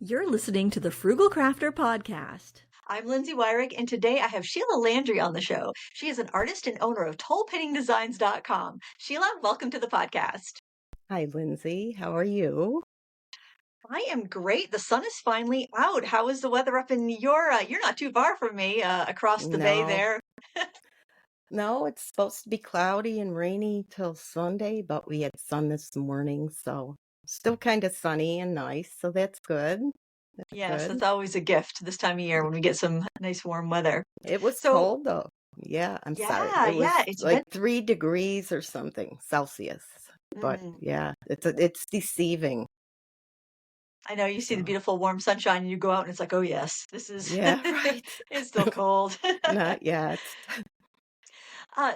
You're listening to the Frugal Crafter podcast. I'm Lindsay Weirich, and today I have Sheila Landry on the show. She is an artist and owner of TolePaintingDesigns.com. Sheila, welcome to the podcast. Hi, Lindsay. How are you? I am great. The sun is finally out. How is the weather up in you're not too far from me, across the bay No, there. no, it's supposed to be cloudy and rainy till Sunday, but we had sun this morning, so still kind of sunny and nice, so that's good. That's Yes, good. that's always a gift this time of year when we get some nice warm weather. It was So, cold though. Yeah, I'm sorry. yeah, It was it's like been 3 degrees or something Celsius. But mm, yeah, it's deceiving. I know you see the So beautiful warm sunshine and you go out and it's like, "Oh yes, this is yeah, right. it's still cold." Not yet.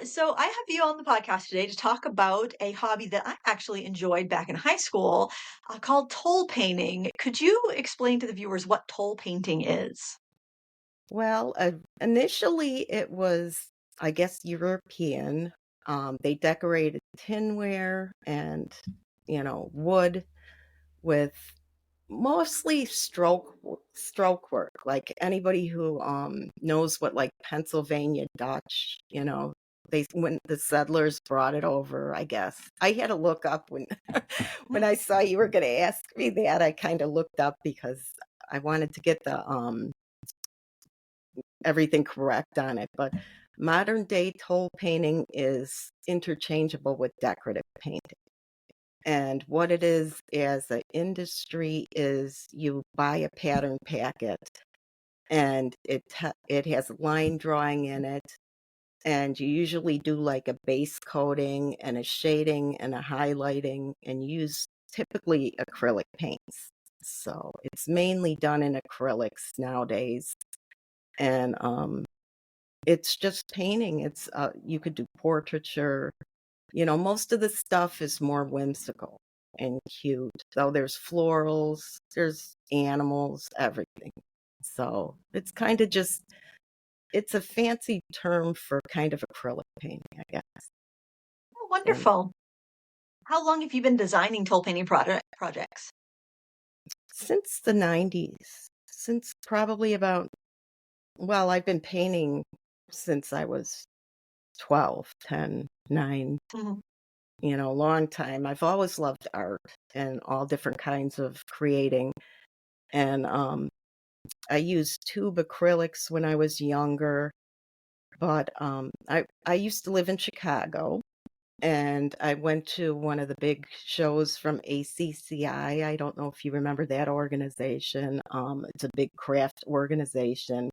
So I have you on the podcast today to talk about a hobby that I actually enjoyed back in high school, called toll painting. Could you explain to the viewers what toll painting is? Well, initially it was, I guess, European. They decorated tinware and, wood with mostly stroke work. Like anybody who knows what like Pennsylvania Dutch, they when the settlers brought it over, I guess. I had to look up when when I saw you were going to ask me that. I kind of looked up because I wanted to get the everything correct on it, but modern day toll painting is interchangeable with decorative painting. And what it is as an industry is you buy a pattern packet and it has line drawing in it, and you usually do like a base coating and a shading and a highlighting and use typically acrylic paints. So it's mainly done in acrylics nowadays. And it's just painting. It's you could do portraiture. Most of the stuff is more whimsical and cute. So there's florals, there's animals, everything. So it's kind of just it's a fancy term for kind of acrylic painting, I guess. Oh, And wonderful. How long have you been designing toll painting projects? since the 90s, since probably about well, I've been painting since I was 12, 10, 9. Mhm. Long time. I've always loved art and all different kinds of creating. And I used tube acrylics when I was younger, but I used to live in Chicago, and I went to one of the big shows from ACCI. I don't know if you remember that organization. It's a big craft organization,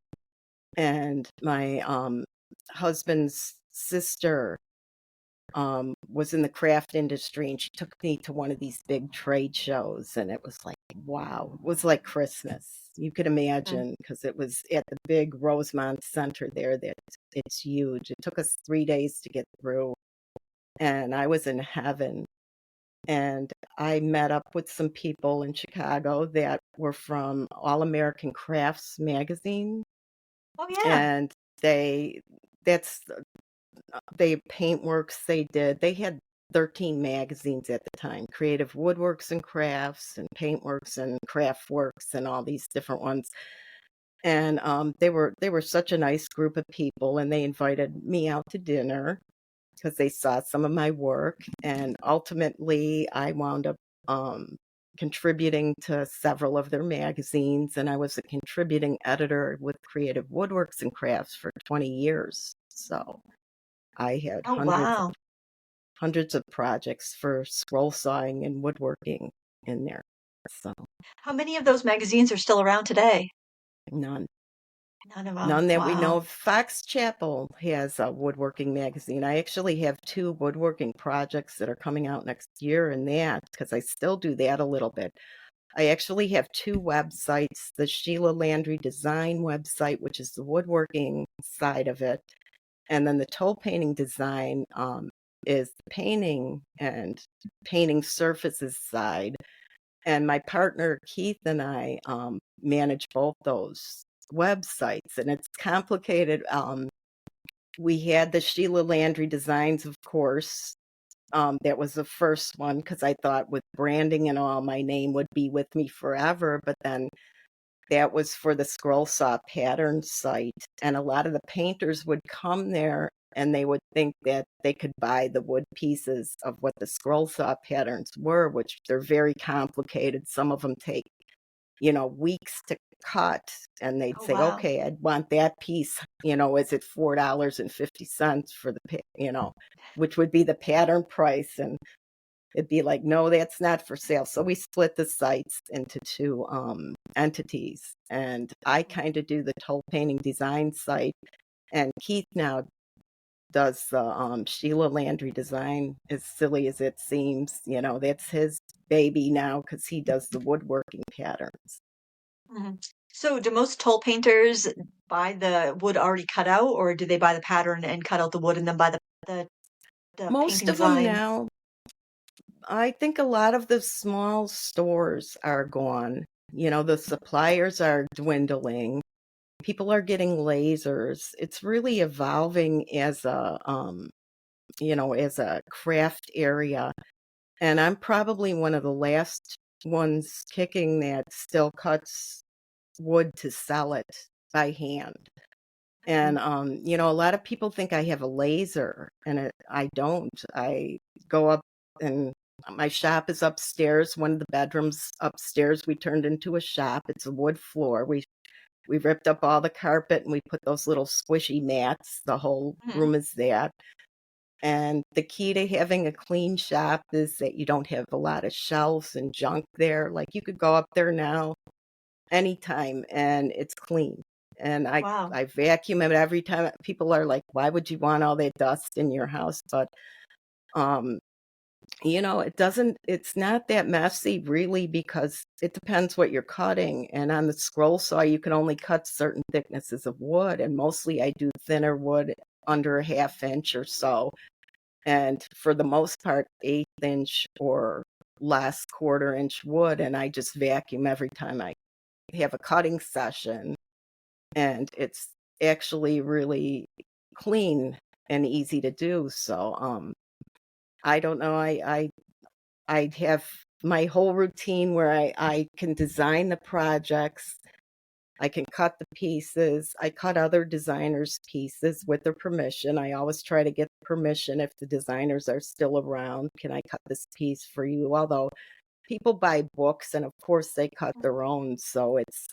and my husband's sister was in the craft industry, and she took me to one of these big trade shows, and it was like, wow, it was like Christmas. You could Mm. imagine, because it was at the big Rosemont Center there. That it's huge. It took us 3 days to get through, and I was in heaven. And I met up with some people in Chicago that were from All American Crafts magazine, Oh yeah. and they that's they paintworks they did. They had 13 magazines at the time, Creative Woodworks and Crafts and Paintworks and Craftworks and all these different ones. And they were such a nice group of people, and they invited me out to dinner because they saw some of my work. And ultimately, I wound up contributing to several of their magazines, and I was a contributing editor with Creative Woodworks and Crafts for 20 years. So I had Oh hundreds wow. hundreds of projects for scroll sawing and woodworking in there. So How many of those magazines are still around today? none. None of them. None that we know Wow. of. Fox Chapel has a woodworking magazine. I actually have 2 woodworking projects that are coming out next year in that, because I still do that a little bit. I actually have 2 websites, the Sheila Landry Design website, which is the woodworking side of it, and then the Tole Painting Design is the painting and painting surfaces side. And my partner Keith and I manage both those websites, and it's complicated. We had the Sheila Landry Designs, of course, That was the first one because I thought with branding and all, my name would be with me forever. But then that was for the scroll saw pattern site. And a lot of the painters would come there and they would think that they could buy the wood pieces of what the scroll saw patterns were, which they're very complicated. Some of them take, weeks to cut. And they'd Oh, say, wow. okay, I'd want that piece, is it $4.50 for which would be the pattern price. And it'd be like, no, that's not for sale. So we split the sites into two entities. And I kind of do the Tole Painting design site. And Keith now does the Sheila Landry design, as silly as it seems. That's his baby now because he does the woodworking patterns. Mhm. So do most toll painters buy the wood already cut out, or do they buy the pattern and cut out the wood and then buy the the Most painting of them design? now, I think a lot of the small stores are gone. The suppliers are dwindling. People are getting lasers. It's really evolving as a craft area. And I'm probably one of the last ones kicking that still cuts wood to sell it by hand. Mhm. And a lot of people think I have a laser, and I don't. I go up, and my shop is upstairs. One of the bedrooms upstairs we turned into a shop. It's a wood floor. We ripped up all the carpet and we put those little squishy mats. The whole Mhm. room is that. And the key to having a clean shop is that you don't have a lot of shelves and junk there. Like you could go up there now anytime and it's clean. And Wow. I vacuum it every time. People are like, why would you want all that dust in your house? But um it's not that messy really because it depends what you're cutting. And on the scroll saw, you can only cut certain thicknesses of wood. And mostly I do thinner wood under a half inch or so. And for the most part, 1/8 inch or less 1/4 inch wood. And I just vacuum every time I have a cutting session. And it's actually really clean and easy to do. So, I don't know. I have my whole routine where I can design the projects. I can cut the pieces. I cut other designers' pieces with their permission. I always try to get permission if the designers are still around. Can I cut this piece for you? Although people buy books and of course they cut their own, so it's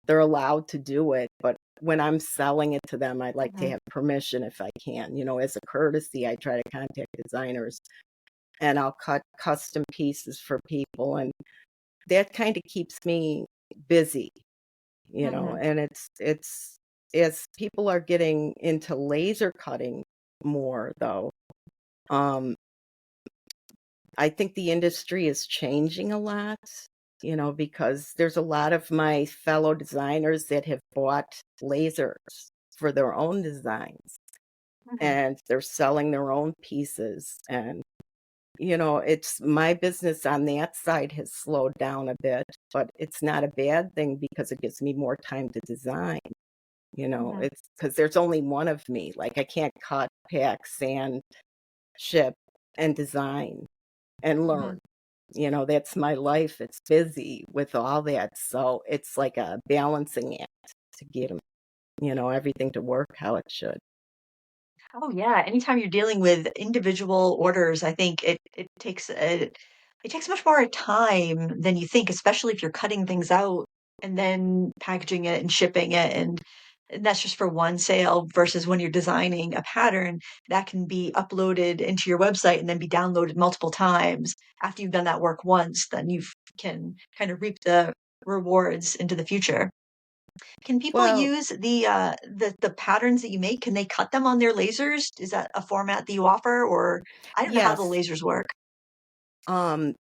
they're allowed to do it, but when I'm selling it to them, I like to Mhm. have permission if I can. As a courtesy, I try to contact designers and I'll cut custom pieces for people, and that kind of keeps me busy, Mhm. and it's as people are getting into laser cutting more though, um I think the industry is changing a lot, because there's a lot of my fellow designers that have bought lasers for their own designs Mhm. and they're selling their own pieces. And it's my business on that side has slowed down a bit, but it's not a bad thing because it gives me more time to design. Mhm. It's because there's only one of me. Like I can't cut, pack, sand, ship, and design and learn. Mhm. That's my life. It's busy with all that. So it's like a balancing act to get 'em, everything to work how it should. Oh, yeah. Anytime you're dealing with individual orders, I think it takes much more time than you think, especially if you're cutting things out and then packaging it and shipping it. And that's just for one sale versus when you're designing a pattern that can be uploaded into your website and then be downloaded multiple times. After you've done that work once, then you can kind of reap the rewards into the future. Can people Well, use the patterns that you make? Can they cut them on their lasers? Is that a format that you offer? Or I don't know how the yes. lasers work.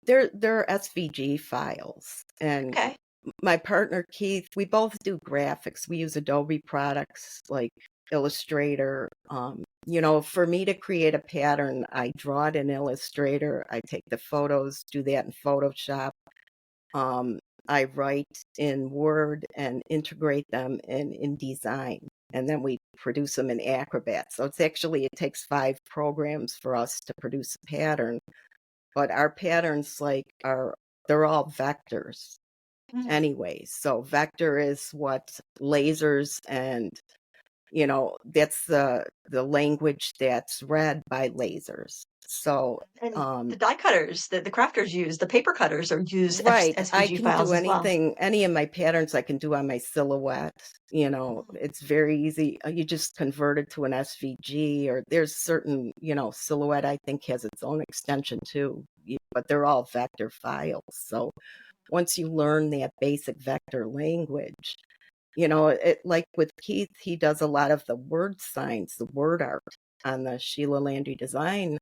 They're SVG files, and Okay. my partner Keith, we both do graphics. We use Adobe products like Illustrator. For me to create a pattern, I draw it in Illustrator. I take the photos, do that in Photoshop. Um, I write in Word and integrate them in InDesign. and then we produce them in Acrobat. So it takes 5 programs for us to produce a pattern, but our patterns they're all vectors Mm. anyway. So vector is what lasers and that's the language that's read by lasers. So And the die cutters that the crafters use, the paper cutters, or use right, I SVG can do files as well. any of my patterns I can do on my silhouette. Mhm. It's very easy. You just convert it to an SVG, or there's certain, silhouette I think has its own extension too, but they're all vector files. So once you learn that basic vector language, like with Keith, he does a lot of the word signs, the word art on the Sheila Landry design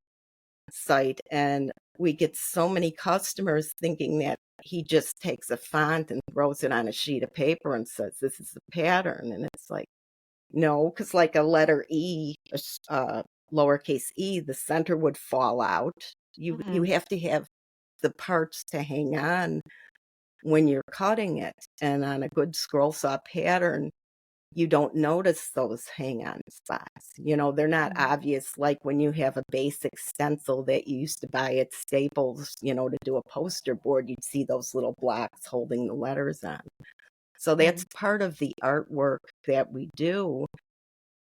site. And we get so many customers thinking that he just takes a font and throws it on a sheet of paper and says, this is the pattern. And it's like, no, because like a letter E, lowercase e, the center would fall out. You Mhm. have to have the parts to hang on when you're cutting it. And on a good scroll saw pattern, you don't notice those hang-on spots. They're not Mhm. obvious like when you have a basic stencil that you used to buy at Staples, to do a poster board, you'd see those little blocks holding the letters on. So that's Mhm. part of the artwork that we do.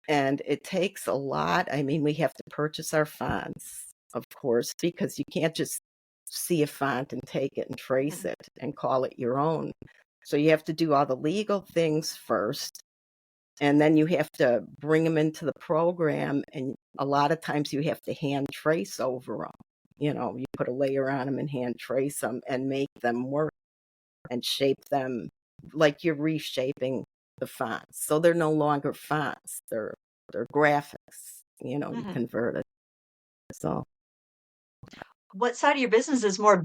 And it takes a lot. I mean, we have to purchase our fonts, of course, because you can't just see a font and take it and trace Mhm. it and call it your own. So you have to do all the legal things first, and then you have to bring them into the program, and a lot of times you have to hand trace over them. You put a layer on them and hand trace them and make them work and shape them like you're reshaping the fonts. So they're no longer fonts; they're graphics. You Mhm. convert it. So What side of your business is more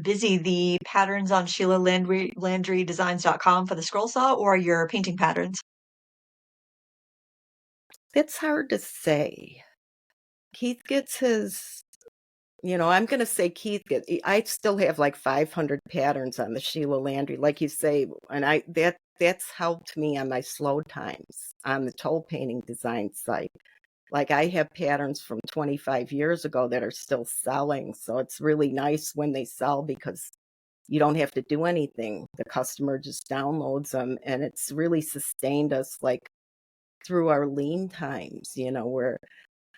busy, the patterns on Sheila Landry Designs.com for the scroll saw, or your painting patterns? it's hard to say. Keith gets his. I'm going to say I still have like 500 patterns on the Sheila Landry, like you say, and that's helped me on my slow times on the Tole Painting design site. Like I have patterns from 25 years ago that are still selling, so it's really nice when they sell because you don't have to do anything. The customer just downloads them, and it's really sustained us like through our lean times, where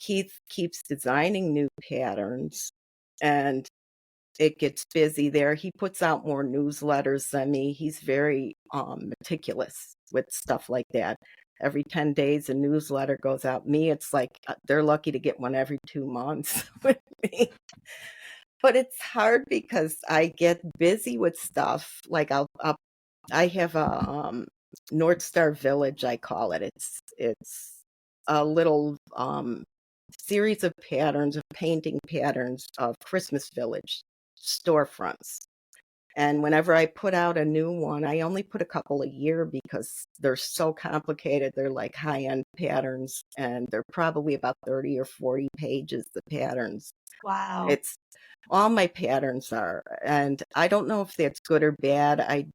Keith keeps designing new patterns and it gets busy there. He puts out more newsletters than me. He's very meticulous with stuff like that. Every 10 days, a newsletter goes out. Me, it's like they're lucky to get one every 2 months with me. But it's hard because I get busy with stuff. Like I have a North Star Village, I call it. It's a little series of patterns, of painting patterns of Christmas Village storefronts. And whenever I put out a new one, I only put a couple a year because they're so complicated. They're like high-end patterns, and they're probably about 30 or 40 pages, the patterns. Wow. It's all my patterns are. And I don't know if that's good or bad.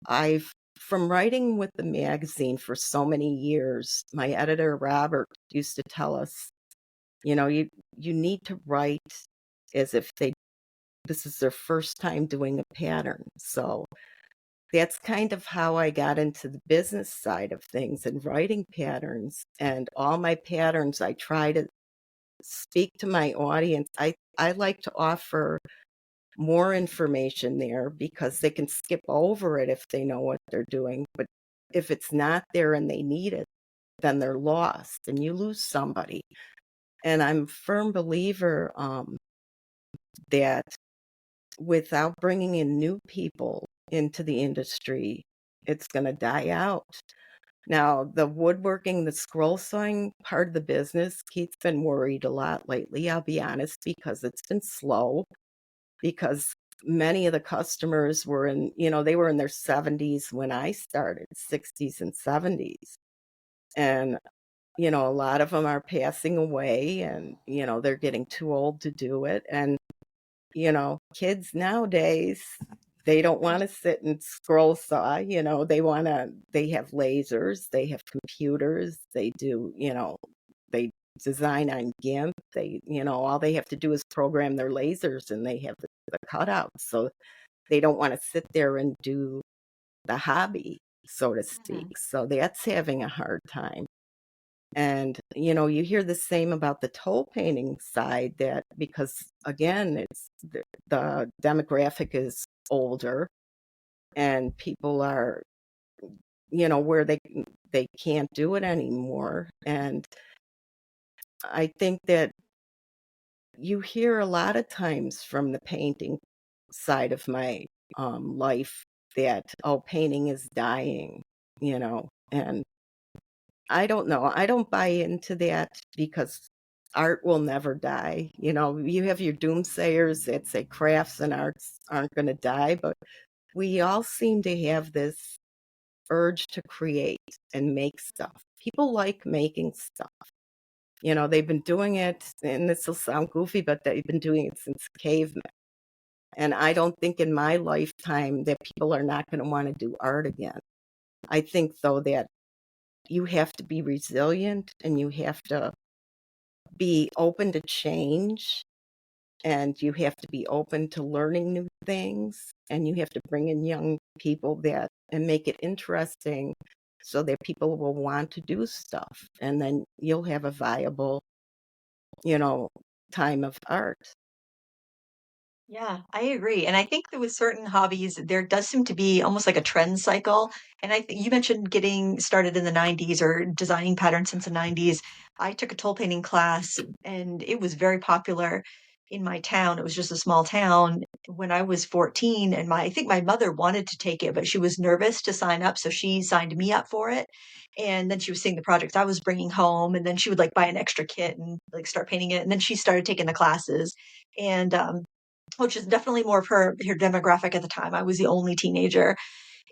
I've from writing with the magazine for so many years, my editor Robert used to tell us, you need to write as if this is their first time doing a pattern. So that's kind of how I got into the business side of things and writing patterns. And all my patterns, I try to speak to my audience. I like to offer more information there because they can skip over it if they know what they're doing. But if it's not there and they need it, then they're lost and you lose somebody. And I'm a firm believer that without bringing in new people into the industry, it's going to die out. Now, the woodworking, the scroll sewing part of the business, Keith's been worried a lot lately, I'll be honest, because it's been slow, because many of the customers they were in their 70s when I started, 60s and 70s. And, a lot of them are passing away and, they're getting too old to do it. And kids nowadays, They don't want to sit and scroll saw, they have lasers, they have computers, they do, they design on GIMP. All they have to do is program their lasers and they have the cutouts. So they don't want to sit there and do the hobby, so to speak. Mhm. So that's having a hard time. And, you hear the same about the toll painting side that because, again, it's the demographic is older and people are, where they can't do it anymore. And I think that you hear a lot of times from the painting side of my life that, oh, painting is dying, and I don't know. I don't buy into that because art will never die. You have your doomsayers that say crafts and arts aren't going to die, but we all seem to have this urge to create and make stuff. People like making stuff. They've been doing it, and this will sound goofy, but they've been doing it since cavemen. And I don't think in my lifetime that people are not going to want to do art again. I think, though, that you have to be resilient and you have to be open to change and you have to be open to learning new things and you have to bring in young people and make it interesting so that people will want to do stuff, and then you'll have a viable, time of art. Yeah, I agree. And I think that with certain hobbies, there does seem to be almost like a trend cycle. And I think you mentioned getting started in the 90s or designing patterns since the 90s. I took a toll painting class and it was very popular in my town. It was just a small town when I was 14 and I think my mother wanted to take it, but she was nervous to sign up, so she signed me up for it. And then she was seeing the projects I was bringing home and then she would like buy an extra kit and like start painting it. And then she started taking the classes. And which is definitely more of her demographic at the time. I was the only teenager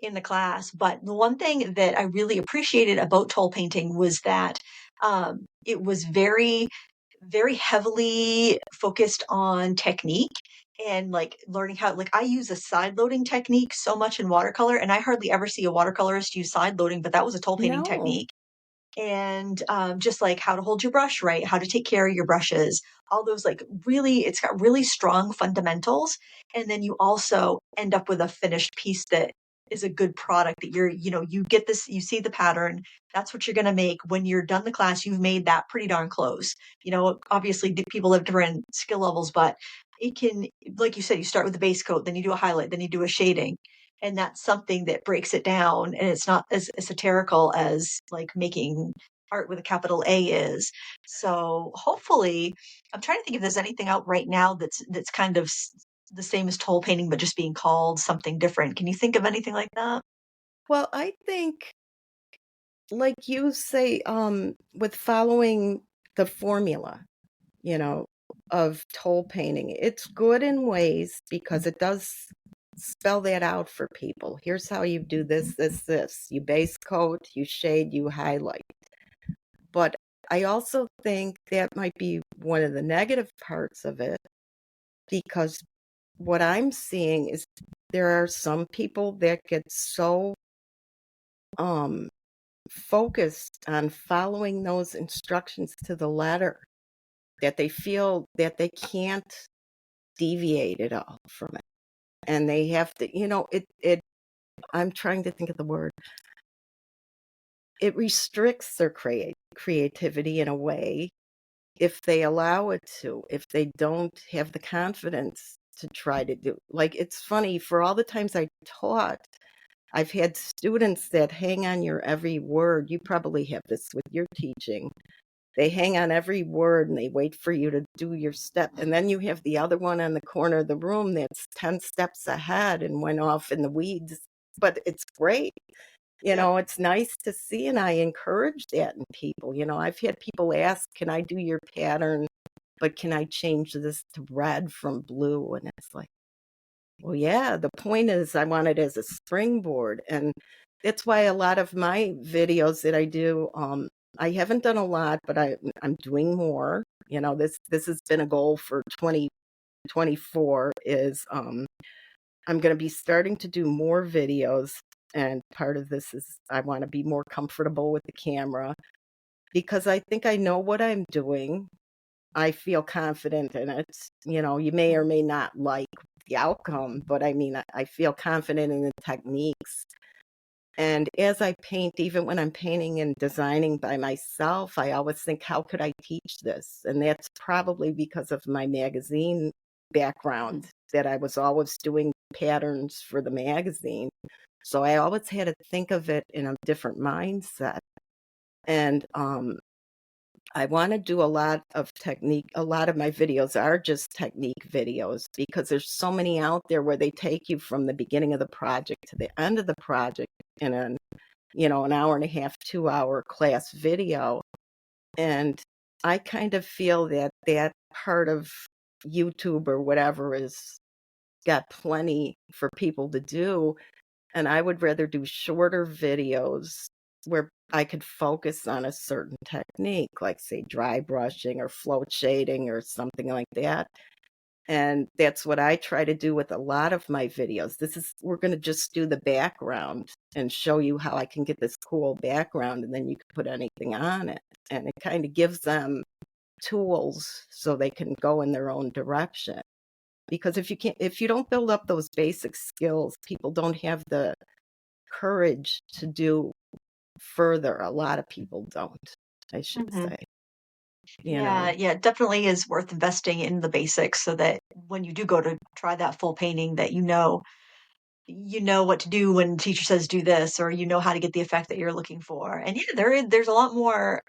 in the class. But the one thing that I really appreciated about toll painting was that it was very, very heavily focused on technique and like learning how, like, I use a side loading technique so much in watercolor, and I hardly ever see a watercolorist use side loading, but that was a toll painting No. technique. And just like how to hold your brush right, how to take care of your brushes, all those like really, it's got really strong fundamentals. And then you also end up with a finished piece that is a good product that you get this, you see the pattern. That's what you're going to make. When you're done the class, you've made that pretty darn close. Obviously people have different skill levels, but it can, like you said, you start with the base coat, then you do a highlight, then you do a shading, and that's something that breaks it down and it's not as esoterical as like making art with a capital A is. So hopefully, I'm trying to think if there's anything out right now that's kind of the same as toll painting but just being called something different. Can you think of anything like that? Well, I think, like you say, with following the formula, you know, of toll painting. It's good in ways because it does spell that out for people. Here's how you do this, this, this. You base coat, you shade, you highlight. But I also think that might be one of the negative parts of it because what I'm seeing is there are some people that get so um focused on following those instructions to the letter that they feel that they can't deviate at all from it. And they have to, I'm trying to think of the word. It restricts their creativity in a way if they allow it to, if they don't have the confidence to try to do. Like, it's funny, for all the times I taught, I've had students that hang on your every word. You probably have this with your teaching. They hang on every word and they wait for you to do your step. And then you have the other one on the corner of the room that's 10 steps ahead and went off in the weeds. But it's great. Yeah. It's nice to see. And I encourage that in people. I've had people ask, can I do your pattern? But can I change this to red from blue? And it's like, well, yeah, the point is I want it as a springboard. And that's why a lot of my videos that I do, I haven't done a lot, but I'm doing more. This has been a goal for 2024 is I'm going to be starting to do more videos. And part of this is I want to be more comfortable with the camera because I think I know what I'm doing. I feel confident in it. You may or may not like the outcome, but I mean, I feel confident in the techniques. And as I paint, even when I'm painting and designing by myself, I always think, how could I teach this? And that's probably because of my magazine background, that I was always doing patterns for the magazine. So I always had to think of it in a different mindset. And I want to do a lot of technique. A lot of my videos are just technique videos because there's so many out there where they take you from the beginning of the project to the end of the project in an hour and a half, 2-hour class video. And I kind of feel that that part of YouTube or whatever is got plenty for people to do. And I would rather do shorter videos where I could focus on a certain technique, like say dry brushing or float shading or something like that. And that's what I try to do with a lot of my videos. We're going to just do the background and show you how I can get this cool background, and then you can put anything on it. And it kind of gives them tools so they can go in their own direction. Because if you don't build up those basic skills, people don't have the courage to do further. A lot of people don't, I should Mhm. say, Yeah, yeah, it definitely is worth investing in the basics so that when you do go to try that full painting that you know what to do when the teacher says do this, or you know how to get the effect that you're looking for. And yeah, there's a lot more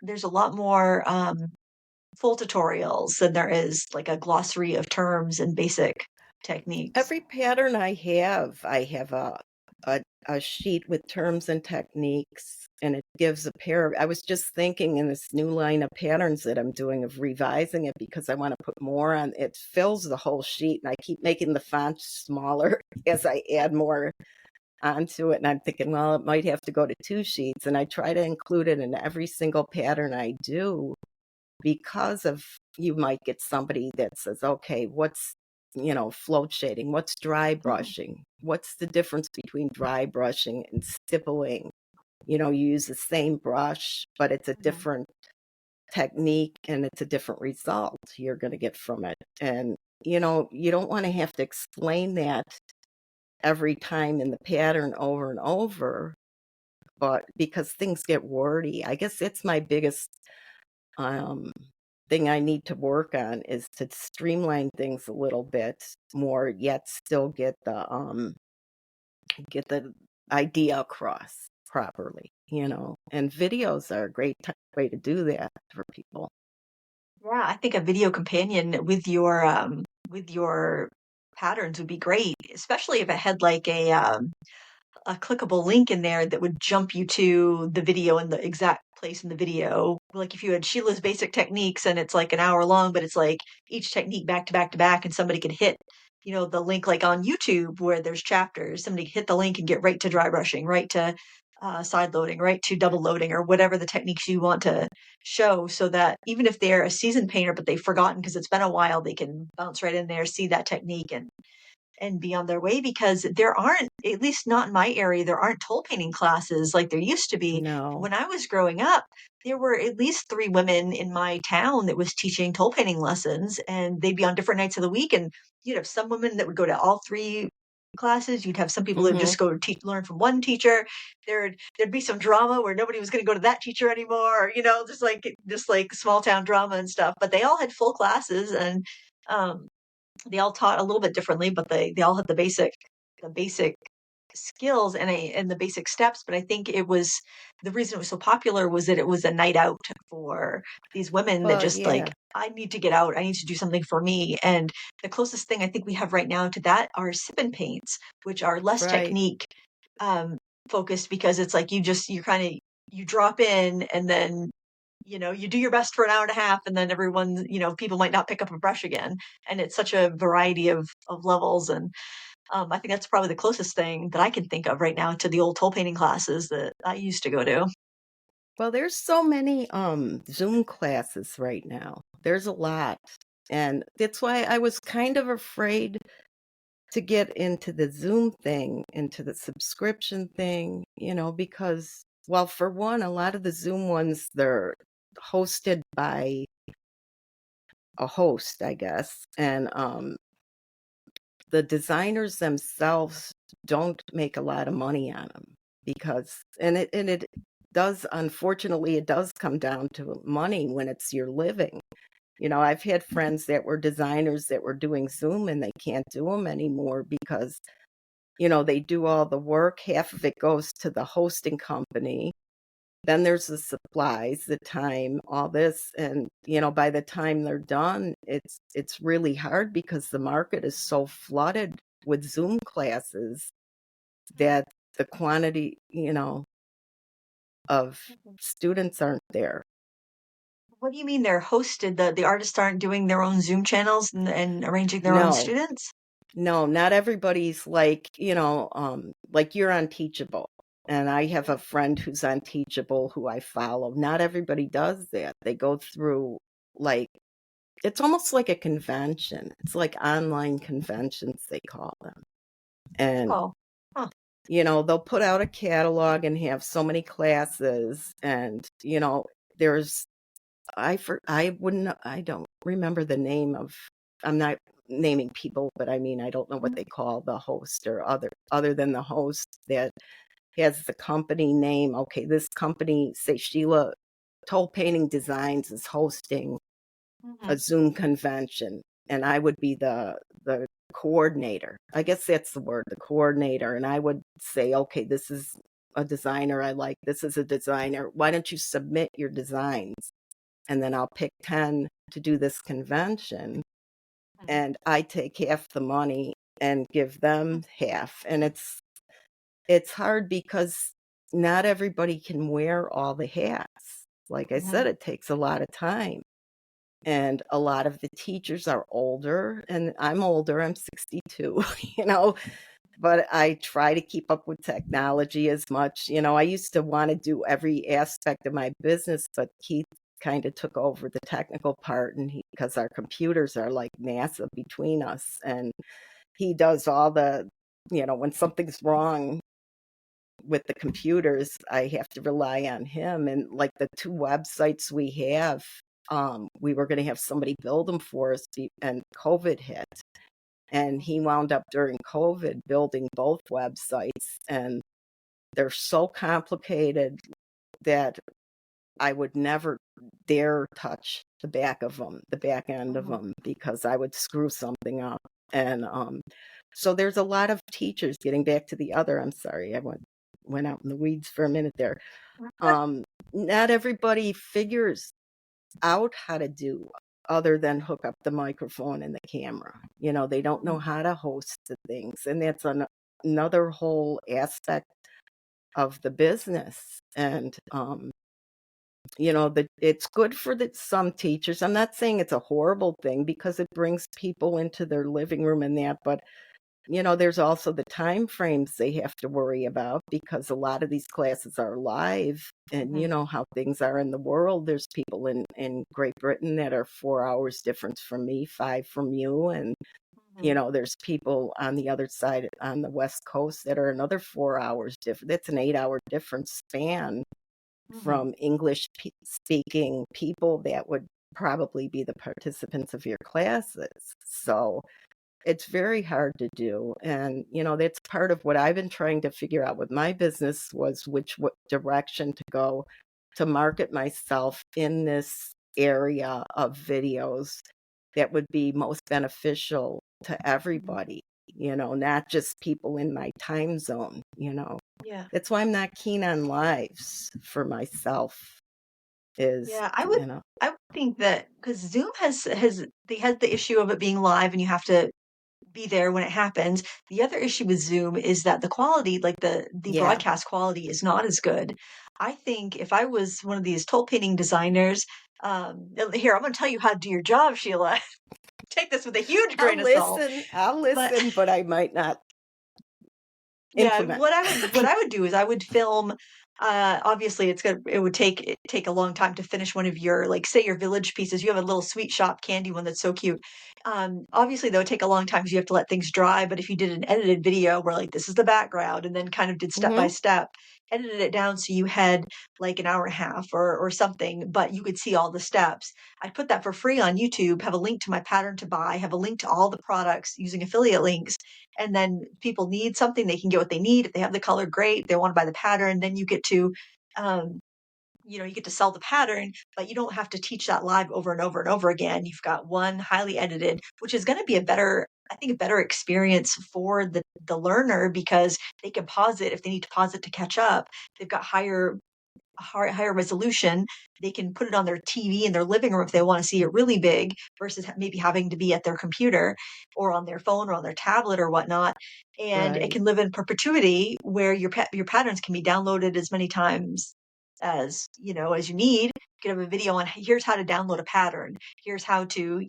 full tutorials than there is like a glossary of terms and basic techniques. Every pattern I have a sheet with terms and techniques, and it gives a pair. I was just thinking in this new line of patterns that I'm doing of revising it because I want to put more on. It fills the whole sheet, and I keep making the font smaller as I add more onto it. And I'm thinking, well, it might have to go to 2 sheets, and I try to include it in every single pattern I do because of you might get somebody that says, okay, what's float shading, what's dry Mhm, brushing, what's the difference between dry brushing and stippling? You use the same brush, but it's a mhm. different technique and it's a different result you're going to get from it. And you don't want to have to explain that every time in the pattern over and over, but because things get wordy. I guess it's my biggest um, thing I need to work on is to streamline things a little bit more, yet still get the idea across properly. And videos are a great way to do that for people. Yeah, I think a video companion with your patterns would be great, especially if it had like a clickable link in there that would jump you to the video in the exact place in the video. Like if you had Sheila's basic techniques and it's like an hour long, but it's like each technique back to back to back, and somebody could hit, the link like on YouTube where there's chapters. Somebody could hit the link and get right to dry brushing, right to side loading, right to double loading, or whatever the techniques you want to show, so that even if they're a seasoned painter but they've forgotten because it's been a while, they can bounce right in there, see that technique, and be on their way, because there aren't, at least not in my area, there aren't Tole painting classes like there used to be. No. When I was growing up, there were at least 3 women in my town that was teaching Tole painting lessons, and they'd be on different nights of the week, and you'd have some women that would go to all 3 classes. You'd have some people that would Hmm. just go to learn from one teacher. There'd be some drama where nobody was going to go to that teacher anymore, just like small town drama and stuff. But they all had full classes, and um, they all taught a little bit differently, but they all had the basic skills and the basic steps. But I think it was the reason it was so popular was that it was a night out for these women that Well, just like, yeah, I need to get out, I need to do something for me. And the closest thing I think we have right now to that are sip and paints, which are less right. technique um focused, because it's like you kind of you drop in, and then you do your best for an hour and a half, and then people might not pick up a brush again. And it's such a variety of levels. And I think that's probably the closest thing that I can think of right now to the old Toll painting classes that I used to go to. Well, there's so many Zoom classes right now. There's a lot. And that's why I was kind of afraid to get into the Zoom thing, into the subscription thing, because, well, for one, a lot of the Zoom ones, they're hosted by a host, I guess. And the designers themselves don't make a lot of money on them because, and it does, unfortunately, it does come down to money when it's your living. I've had friends that were designers that were doing Zoom and they can't do them anymore because, they do all the work. Half of it goes to the hosting company. Then there's the supplies, the time, all this. And, by the time they're done, it's really hard because the market is so flooded with Zoom classes that the quantity, of students aren't there. What do you mean they're hosted? The artists aren't doing their own Zoom channels and arranging their own No, students? no, not everybody's like, like you're on Teachable. And I have a friend who's on Teachable who I follow. Not everybody does that. They go through like, it's almost like a convention. It's like online conventions, they call them. And, Oh, huh. they'll put out a catalog and have so many classes. And, there's, I don't remember the name of, I'm not naming people, but I mean, I don't know what they call the host or other than the host that has the company name. Okay, this company, say Sheila Tole Painting Designs, is hosting a Zoom convention, and I would be the coordinator. I guess that's the word, the coordinator. And I would say, okay, this is a designer I like. This is a designer. Why don't you submit your designs? And then I'll pick 10 to do this convention. And I take half the money and give them half. And it's hard because not everybody can wear all the hats. Like I said, it takes a lot of time. And a lot of the teachers are older, and I'm older, I'm 62, but I try to keep up with technology as much. I used to want to do every aspect of my business, but Keith kind of took over the technical part, and because our computers are like NASA between us, and he does all the, when something's wrong with the computers, I have to rely on him. And like the 2 websites we have, we were going to have somebody build them for us, and COVID hit. And he wound up during COVID building both websites, and they're so complicated that I would never dare touch the back end of them, because I would screw something up. And so there's a lot of teachers, getting back to the other, I'm sorry, I went out in the weeds for a minute there. Not everybody figures out how to do other than hook up the microphone and the camera. They don't know how to host the things. And that's another whole aspect of the business. And, it's good for some teachers. I'm not saying it's a horrible thing because it brings people into their living room and that, but there's also the time frames they have to worry about, because a lot of these classes are live, and you know how things are in the world. There's people in Great Britain that are 4 hours difference from me, 5 from you. And, there's people on the other side, on the West Coast, that are another 4 hours different. That's an 8-hour difference span from English speaking people that would probably be the participants of your classes. So it's very hard to do. And, that's part of what I've been trying to figure out with my business, was which direction to go to market myself in this area of videos that would be most beneficial to everybody, not just people in my time zone. Yeah. That's why I'm not keen on lives for myself. Yeah, I would think that because Zoom has the issue of it being live and you have to be there when it happens. The other issue with Zoom is that the quality, like the Yeah. broadcast quality, is not as good. I think if I was one of these Tole painting designers, here, I'm going to tell you how to do your job, Sheila. Take this with a huge grain of salt. I'll But listen, but I might not yeah, implement. what I would do is I would film Obviously it would take a long time to finish one of your, like, say your village pieces. You have a little sweet shop candy one that's so cute. Obviously that would take a long time because you have to let things dry. But if you did an edited video where like this is the background and then kind of did step by Hmm. step, edited it down so you had like an hour and a half or something, but you could see all the steps. I'd put that for free on YouTube, have a link to my pattern to buy, have a link to all the products using affiliate links. And then people need something, they can get what they need. If they have the color, great. If they want to buy the pattern, then you get to, um, you get to sell the pattern, but you don't have to teach that live over and over and over again. You've got one highly edited, which is going to be I think a better experience for the learner because they can pause it if they need to pause it to catch up. They've got higher resolution. They can put it on their TV in their living room if they want to see it really big versus maybe having to be at their computer or on their phone or on their tablet or whatnot. And it Right. can live in perpetuity where your patterns can be downloaded as many times as as you need. You can have a video on here's how to download a pattern. Here's how to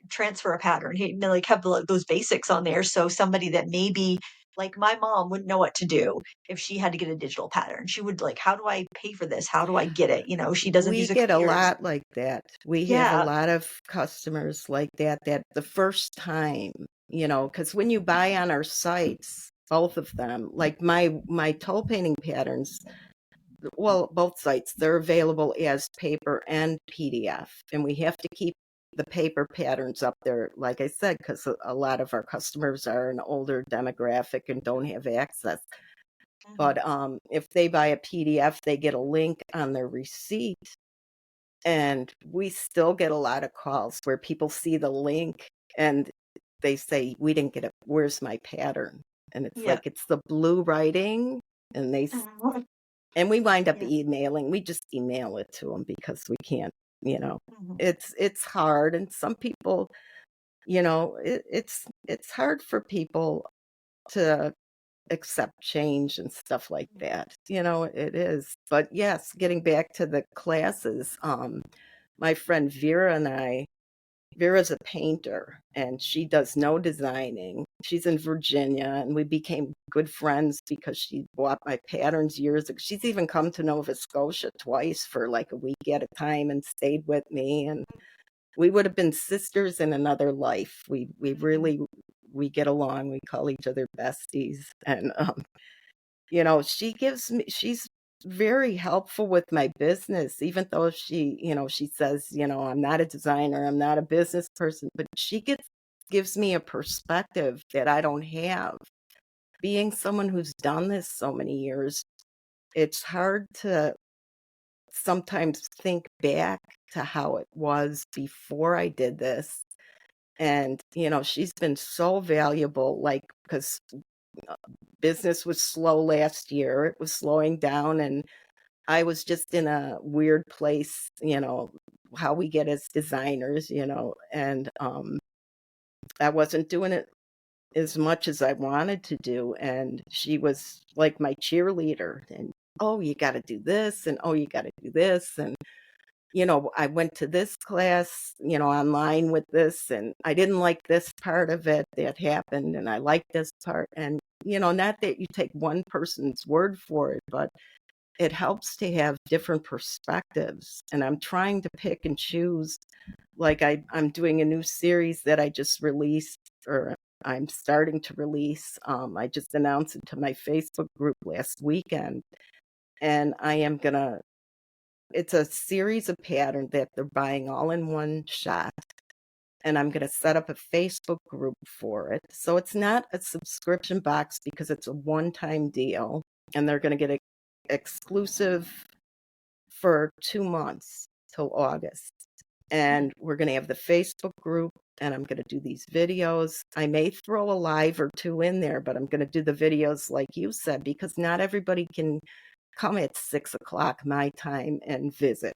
transfer a pattern. Like have those basics on there so somebody that maybe like my mom wouldn't know what to do if she had to get a digital pattern. She would like, how do I pay for this? How do I get it? She doesn't We use a get a computer. lot like that. We have a Yeah. lot of customers like that the first time, because when you buy on our sites, both of them, like my toe painting patterns, well, both sites, they're available as paper and PDF, and we have to keep the paper patterns up there, like I said, because a lot of our customers are an older demographic and don't have access. Mhm. But if they buy a PDF, they get a link on their receipt. And we still get a lot of calls where people see the link and they say, "We didn't get it. Where's my pattern?" And it's Yeah. like it's the blue writing, and Mhm. and we wind up Yeah. emailing. We just email it to them because we can't. You know, Mhm. it's hard, and some people, it's hard for people to accept change and stuff like that. It is. But yes, getting back to the classes, my friend Vera's a painter and she does no designing. She's in Virginia and we became good friends because she bought my patterns years ago. She's even come to Nova Scotia twice for like a week at a time and stayed with me, and we would have been sisters in another life. We Mhm. really we get along. We call each other besties, and she's very helpful with my business, even though she says, I'm not a designer, I'm not a business person, but gives me a perspective that I don't have. Being someone who's done this so many years, it's hard to sometimes think back to how it was before I did this. And, she's been so valuable, like, because business was slow last year. It was slowing down, and I was just in a weird place, how we get as designers, and I wasn't doing it as much as I wanted to do. And she was like my cheerleader, and oh, you got to do this, and oh, you got to do this. And I went to this class, online with this, and I didn't like this part of it that happened, and I like this part. And, not that you take one person's word for it, but it helps to have different perspectives. And I'm trying to pick and choose. Like I'm doing a new series that I just released, or I'm starting to release. I just announced it to my Facebook group last weekend, and it's a series of patterns that they're buying all in one shot. And I'm going to set up a Facebook group for it. So it's not a subscription box because it's a one-time deal. And they're going to get exclusive for 2 months till August. And we're going to have the Facebook group, and I'm going to do these videos. I may throw a live or two in there, but I'm going to do the videos like you said, because not everybody can come at 6 o'clock my time and visit.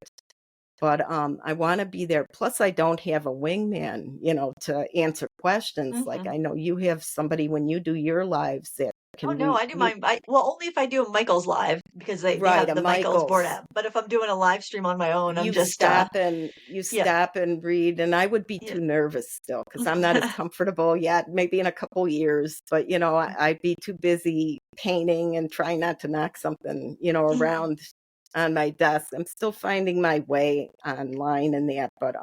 But I want to be there. Plus, I don't have a wingman, to answer questions. Like Mhm. I know you have somebody when you do your lives that Oh can no, we I do you mine. Well, only if I do a Michael's live because they right, have a the Michael's board Michael's. app. But if I'm doing a live stream on my own, I'm just You yeah, stop and read, and I would be yeah. too nervous still because I'm not as comfortable yet, maybe in a couple years, but I'd be too busy painting and trying not to knock something, around on my desk. I'm still finding my way online and that, but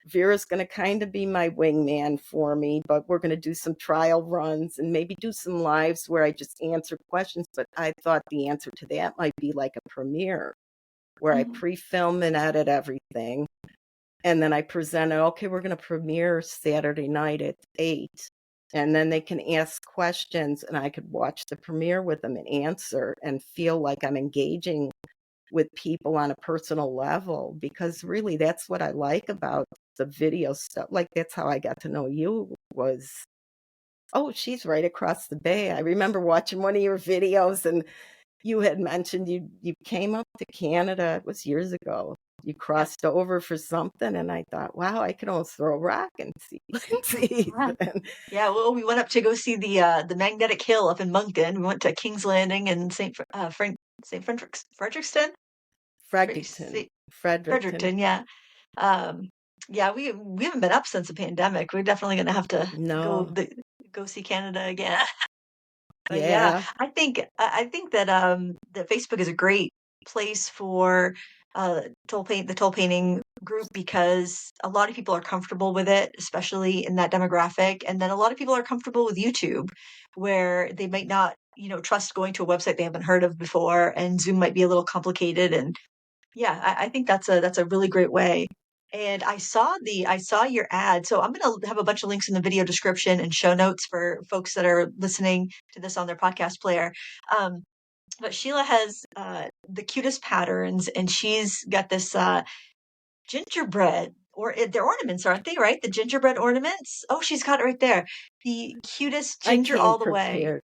Vera's going to kind of be my wingman for me, but we're going to do some trial runs and maybe do some lives where I just answer questions. But I thought the answer to that might be like a premiere where I Mhm. pre-film and edit everything. And then I present it, okay, we're going to premiere Saturday night at 8. And then they can ask questions and I could watch the premiere with them and answer and feel like I'm engaging with people on a personal level, because really that's what I like about the video stuff. Like that's how I got to know you was, oh, she's right across the bay. I remember watching one of your videos and you had mentioned you came up to Canada. It was years ago. You Yep. crossed over for something, and I thought, wow, I could almost throw a rock and see Lindsay. And Yeah, well, we went up to go see the Magnetic Hill up in Moncton. We went to King's Landing and St. Frederickston. Fredericton, Fredericton. Fredericton, yeah. Um, yeah, we haven't been up since the pandemic. We're definitely gonna have to go No, the go see Canada again. But yeah, yeah, I think that that Facebook is a great place for the Toll Painting group because a lot of people are comfortable with it, especially in that demographic, and then a lot of people are comfortable with YouTube, where they might not, trust going to a website they haven't heard of before, and Zoom might be a little complicated. And yeah, I think that's a really great way. And I saw your ad. So I'm gonna have a bunch of links in the video description and show notes for folks that are listening to this on their podcast player. Um, but Sheila has the cutest patterns, and she's got this gingerbread they're ornaments, aren't they? Right, the gingerbread ornaments. Oh, she's got it right there. The cutest I ginger came all the way. prepared.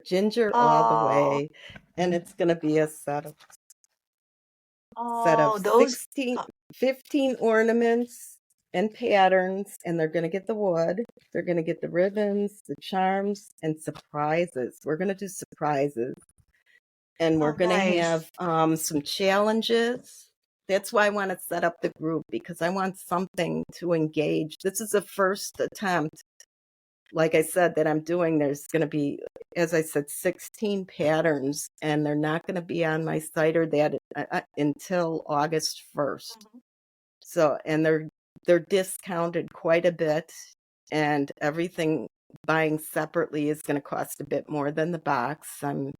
Ginger all the Oh, way. And it's going to be a set of oh, those. 16, Uh, 15 ornaments and patterns, and they're going to get the wood. They're going to get the ribbons, the charms, and surprises. We're going to do surprises. And we're oh, going to nice. have some challenges. That's why I want to set up the group, because I want something to engage. This is the first attempt, like I said, that I'm doing. There's going to be, as I said, 16 patterns, and they're not going to be on my site or that until August 1st. Mhm. So, and they're discounted quite a bit, and everything buying separately is going to cost a bit more than the box. I'm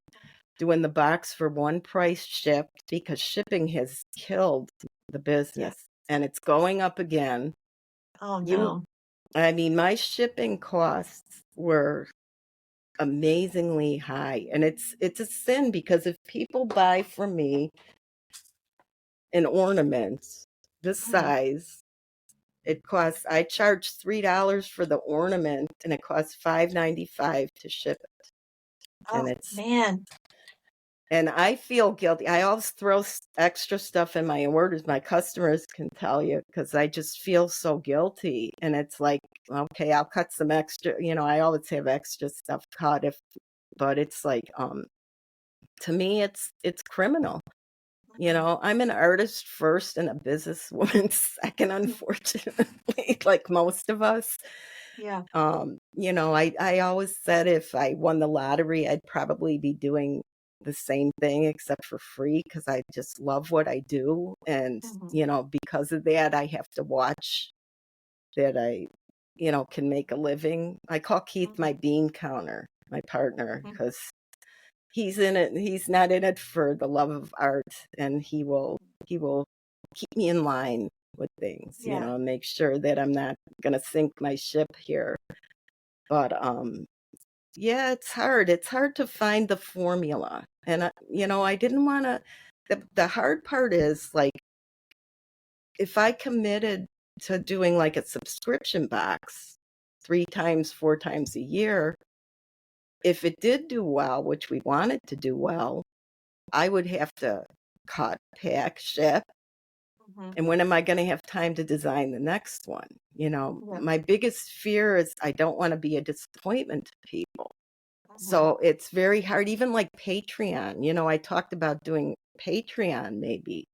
doing the box for one price shipped because shipping has killed the Yeah. business, and it's going up again. Oh You, no. I mean, my shipping costs were amazingly high, and it's a sin because if people buy from me an ornament this Mhm. size, I charge $3 for the ornament, and it costs $5.95 to ship it. And Oh man. I feel guilty. I always throw extra stuff in my orders. My customers can tell you, because I just feel so guilty. And it's like, okay, I'll cut some extra. I always have extra stuff cut but it's like, to me, it's criminal. Mhm. I'm an artist first and a businesswoman second, Mhm. unfortunately, like most of us. Yeah. I always said if I won the lottery, I'd probably be doing the same thing except for free, because I just love what I do. And, Mhm. because of that, I have to watch that I, can make a living. I call Keith Mhm. my bean counter, my partner, Mhm. because he's not in it for the love of art, and he will keep me in line with things, Yeah. and make sure that I'm not going to sink my ship here. But yeah, it's hard. It's hard to find the formula. And I didn't want to. The hard part is, like, if I committed to doing like a subscription box 3 times, 4 times a year, if it did do well, which we wanted to do well, I would have to cut, pack, ship. Mhm. And when am I going to have time to design the next one? Yeah. My biggest fear is I don't want to be a disappointment to people. Mhm. So it's very hard, even like Patreon. I talked about doing Patreon maybe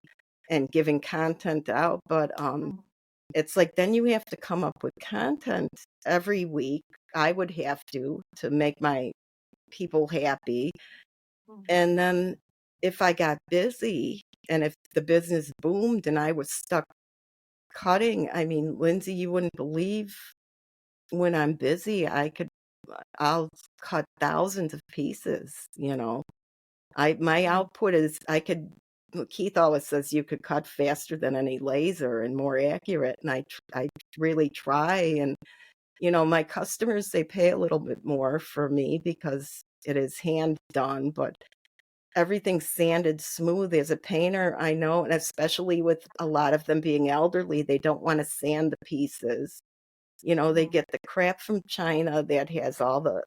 and giving content out, but Mhm. it's like then you have to come up with content every week. I would have to make my people happy. Mhm. And then if I got busy and if the business boomed and I was stuck cutting, I mean, Lindsay, you wouldn't believe when I'm busy, I'll cut thousands of pieces. My Mhm. output is Keith always says you could cut faster than any laser and more accurate. And I really try. And, my customers, they pay a little bit more for me because it is hand done, but everything's sanded smooth. As a painter, I know, and especially with a lot of them being elderly, they don't want to sand the pieces. They Mhm. get the crap from China that has all the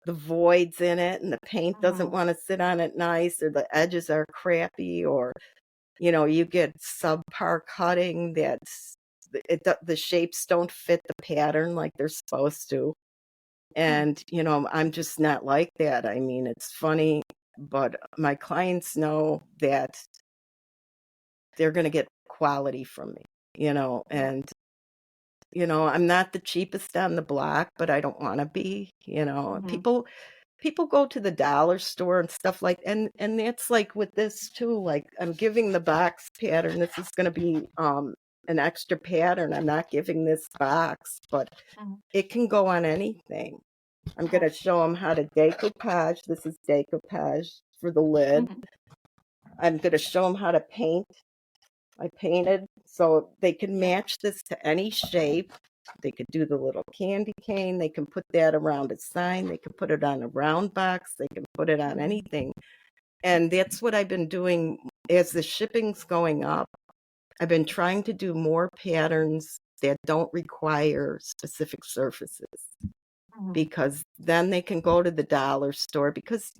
voids in it and the paint doesn't Mhm. want to sit on it nice, or the edges are crappy, or you get subpar cutting the shapes don't fit the pattern like they're supposed to. Mhm. And I'm just not like that. I mean, it's funny, but my clients know that they're going to get quality from me, Yeah. and I'm not the cheapest on the block, but I don't want to be. Mhm. People go to the dollar store and stuff like, and that's like with this too. Like, I'm giving the box pattern. This is going to be an extra pattern. I'm not giving this box, but Mhm. it can go on anything. I'm going Mhm. to show them how to decoupage. This is decoupage for the lid. Mhm. I'm going to show them how to paint. I painted so they can Yeah. match this to any shape. They could do the little candy cane. They can put that around a sign. They can put it on a round box. They can put it on Mhm. anything. And that's what I've been doing as the shipping's going up. I've been trying to do more patterns that don't require specific surfaces, Mhm. because then they can go to the dollar store, because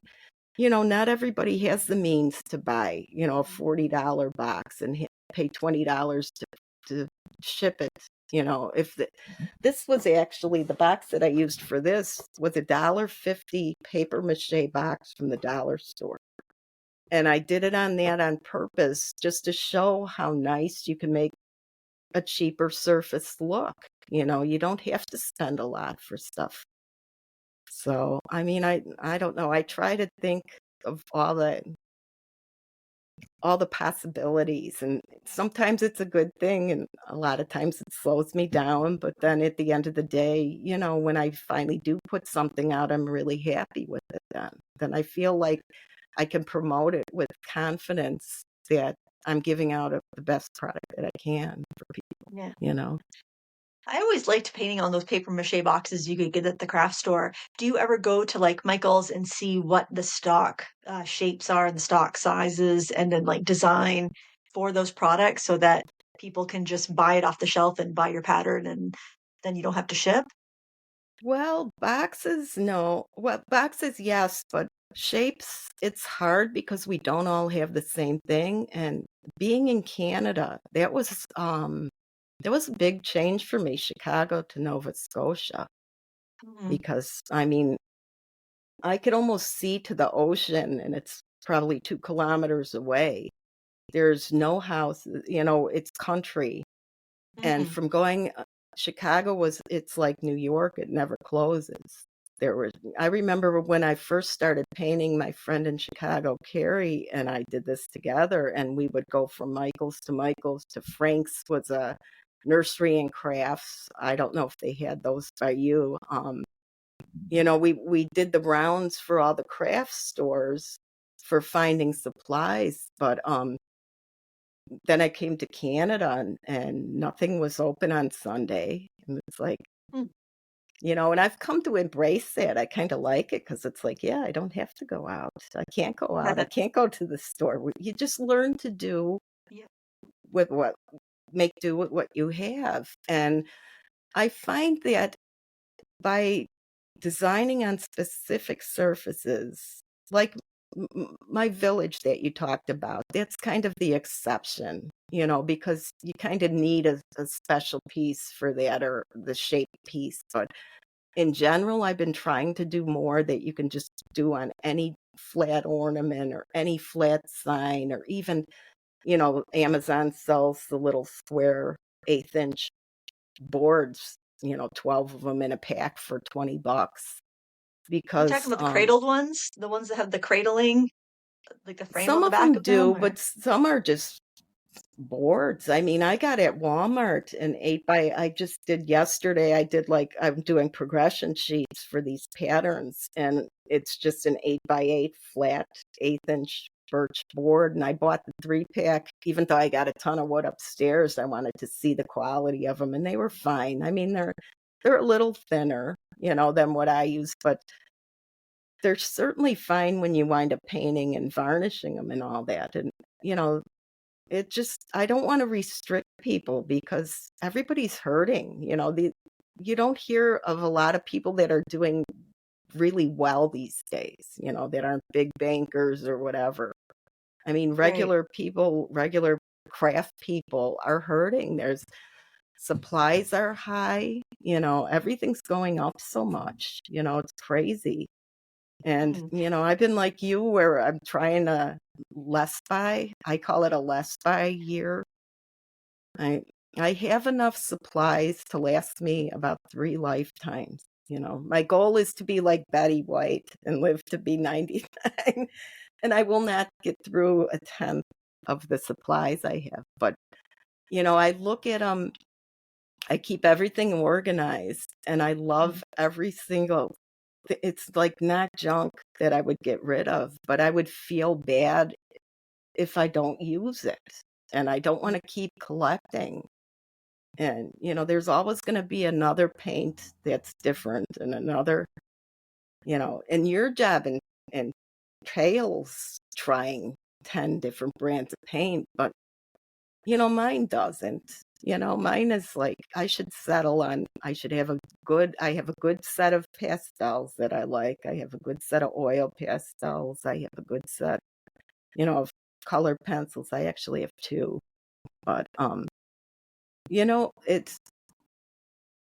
not everybody has the means to buy, a $40 box and pay $20 to ship it. If this was actually the box that I used for this was $1.50 paper mache box from the dollar store. And I did it on that on purpose, just to show how nice you can make a cheaper surface look. You don't have to spend a lot for stuff. So, I mean, I don't know. I try to think of all the possibilities, and sometimes it's a good thing and a lot of times it slows me down, but then at the end of the day, when I finally do put something out, I'm really happy with it. Then I feel like I can promote it with confidence that I'm giving out the best product that I can for Yeah. people. I always liked painting on those paper mache boxes you could get at the craft store. Do you ever go to like Michael's and see what the stock shapes are and the stock sizes and then like design for those products so that people can just buy it off the shelf and buy your pattern and then you don't have to ship? Well, boxes, no. Well, boxes, yes, but shapes, it's hard because we don't all have the same thing. And being in Canada, that was a big change for me, Chicago to Nova Scotia, Mhm. because I mean, I could almost see to the ocean and it's probably 2 kilometers away. There's no houses, it's country. And Mhm. from going Chicago it's like New York, it never closes. I remember when I first started painting, my friend in Chicago, Carrie, and I did this together, and we would go from Michael's to Michael's to Frank's was a nursery and crafts. I don't know if they had those by you. We did the rounds for all the craft stores for finding supplies, but then I came to Canada and nothing was open on Sunday. And it's like, Mm. and I've come to embrace that. I kind of like it because it's like, yeah, I don't have to go out. I can't go out. I can't go to the store. You just learn to do Yeah. with what, make do with what you have. And I find that by designing on specific surfaces, like my village that you talked about, that's kind of the exception, because you kind of need a special piece for that, or the shape piece. But in general, I've been trying to do more that you can just do on any flat ornament or any flat sign, or even, Amazon sells the little square 1/8 inch boards, 12 of them in a pack for $20, Are you talking because about the cradled ones? The ones that have the cradling, like the frame on some the of back them of them, do, or? but some are just boards. I mean, I got at Walmart an I just did yesterday, I'm doing progression sheets for these patterns, and it's just an 8x8 flat 1/8 inch birch board. And I bought the 3-pack, even though I got a ton of wood upstairs. I wanted to see the quality of them, and they were fine. I mean, they're a little thinner, than what I use, but they're certainly fine when you wind up painting and varnishing them and all that. And, you know, I don't want to restrict people, because everybody's hurting. You don't hear of a lot of people that are doing really well these days, that aren't big bankers or whatever. I mean, Right. regular people, regular craft people are hurting. There's supplies are high, everything's going up so much, it's crazy. And, Mhm. I've been like you, where I'm trying to less buy. I call it a less buy year. I I have enough supplies to last me about 3 lifetimes. My goal is to be like Betty White and live to be 99, and I will not get through a tenth of the supplies I have. But, I look at them. I keep everything organized, and I Mhm. love every single it's like not junk that I would get rid of, but I would feel bad if I don't use it, and I don't wanna keep collecting. And, there's always gonna be another paint that's different, and another, and your job entails trying 10 different brands of paint, but, mine doesn't. Mine is like, I should have I have a good set of pastels that I like. I have a good set of oil pastels. I have a good set, of color pencils. I actually have 2. But, it's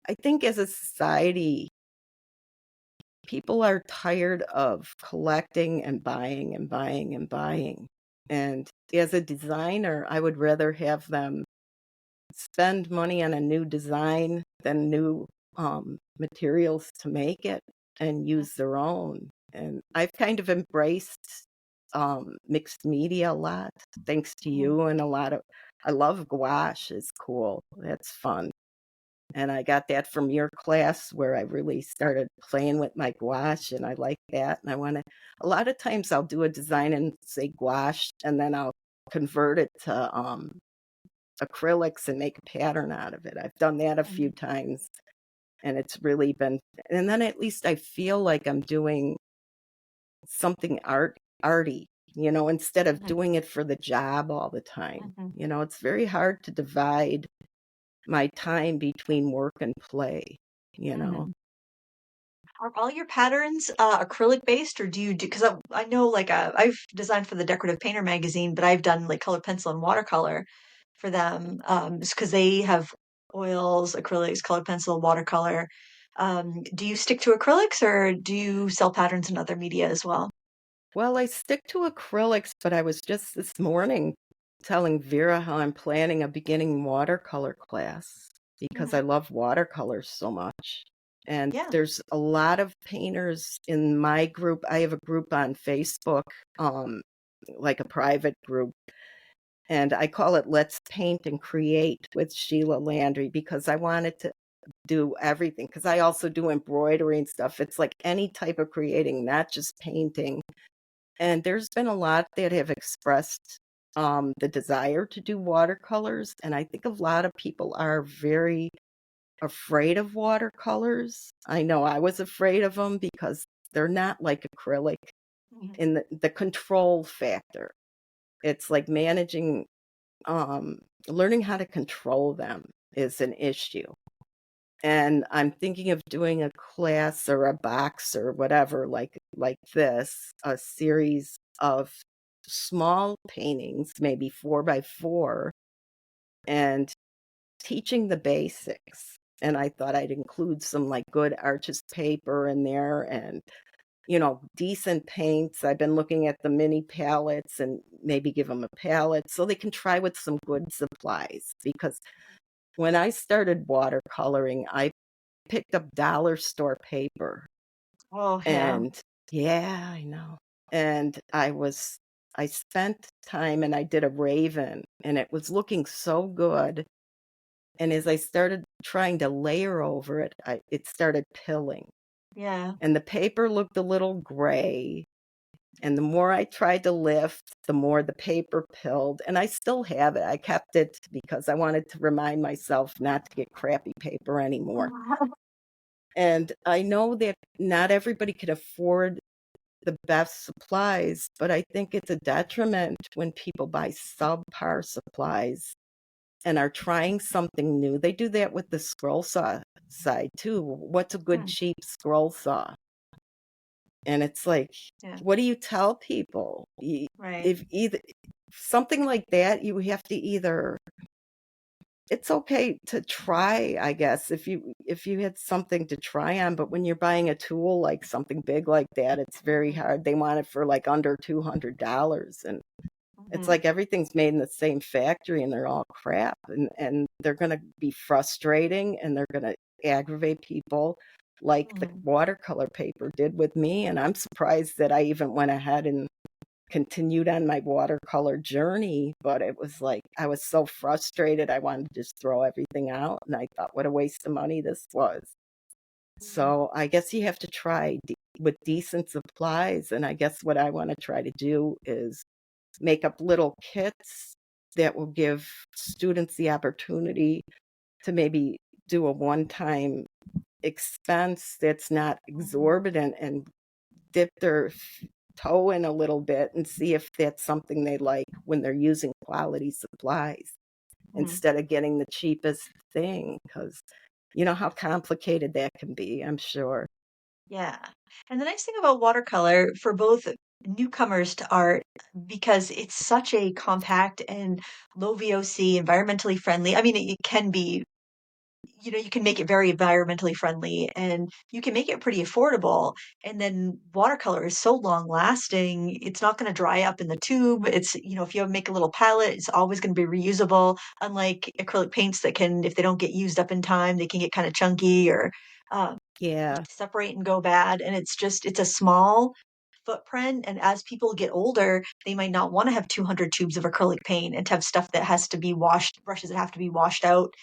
I think as a society, people are tired of collecting and buying and buying and buying. And as a designer, I would rather have them spend money on a new design than new materials to make it, and use their own. And I've kind of embraced mixed media a lot, thanks to Mhm. you. And I love gouache, is cool. That's fun. And I got that from your class, where I really started playing with my gouache, and I like that. And a lot of times I'll do a design and say gouache, and then I'll convert it to acrylics and make a pattern out of it. I've done that a few Mhm. times, and it's really been, and then at least I feel like I'm doing something arty, instead of Mhm. doing it for the job all the time. Mhm. It's very hard to divide my time between work and play, you know. Mhm. Are all your patterns, acrylic based, or do you do? Because I know, like, I've designed for the Decorative Painter magazine, but I've done, like, colored pencil and watercolor for them, because they have oils, acrylics, colored pencil, watercolor. Do you stick to acrylics, or do you sell patterns in other media as well? Well, I stick to acrylics, but I was just this morning telling Vera how I'm planning a beginning watercolor class, because I Mhm. love watercolors so much. And Yeah. there's a lot of painters in my group. I have a group on Facebook, um, like a private group, and I call it Let's Paint and Create with Sheila Landry, because I wanted to do everything. Because I also do embroidery and stuff. It's like any type of creating, not just painting. And there's been a lot that have expressed the desire to do watercolors. And I think a lot of people are very afraid of watercolors. I know I was afraid of them, because they're not like acrylic Mhm. in the control factor. It's like managing, learning how to control them is an issue. And I'm thinking of doing a class or a box or whatever, like this, a series of small paintings, maybe 4 by 4, and teaching the basics. And I thought I'd include some like good Arches paper in there and, decent paints. I've been looking at the mini palettes and maybe give them a palette so they can try with some good supplies. Because when I started watercoloring, I picked up dollar store paper. Oh, yeah. And yeah, I know. And I spent time and I did a raven and it was looking so good. And as I started trying to layer over it, it started pilling. Yeah. And the paper looked a little gray. And the more I tried to lift, the more the paper pilled. And I still have it. I kept it because I wanted to remind myself not to get crappy paper anymore. And I know that not everybody can afford the best supplies, but I think it's a detriment when people buy subpar supplies and are trying something new. They do that with the scroll saw side too. What's a good Hmm. cheap scroll saw? And it's like, Yeah. what do you tell people? Right. If either something like that, you have to either it's okay to try, I guess, if you had something to try on, but when you're buying a tool like something big like that, it's very Mhm. hard. They want it for like under $200 and it's Mhm. like everything's made in the same factory and they're all crap and they're going to be frustrating and they're going to aggravate people like the Mhm. watercolor paper did with me. And I'm surprised that I even went ahead and continued on my watercolor journey, but it was like I was so frustrated. I wanted to just throw everything out. And I thought, what a waste of money this was. Mhm. So I guess you have to try with decent supplies. And I guess what I want to try to do is make up little kits that will give students the opportunity to maybe do a one-time expense that's not Mhm. exorbitant and dip their toe in a little bit and see if that's something they like when they're using quality supplies Mhm. instead of getting the cheapest thing because you know how complicated that can be, I'm sure. Yeah. And the nice thing about watercolor for both newcomers to art, because it's such a compact and low VOC, environmentally friendly. I mean, it can be, you can make it very environmentally friendly and you can make it pretty affordable. And then watercolor is so long lasting, it's not going to dry up in the tube. If you make a little palette, it's always going to be reusable, unlike acrylic paints that can, if they don't get used up in time, they can get kind of chunky or um, Yeah. separate and go bad. And it's a small footprint. And as people get older, they might not want to have 200 tubes of acrylic paint and to have stuff that has to be washed, brushes that have to be washed out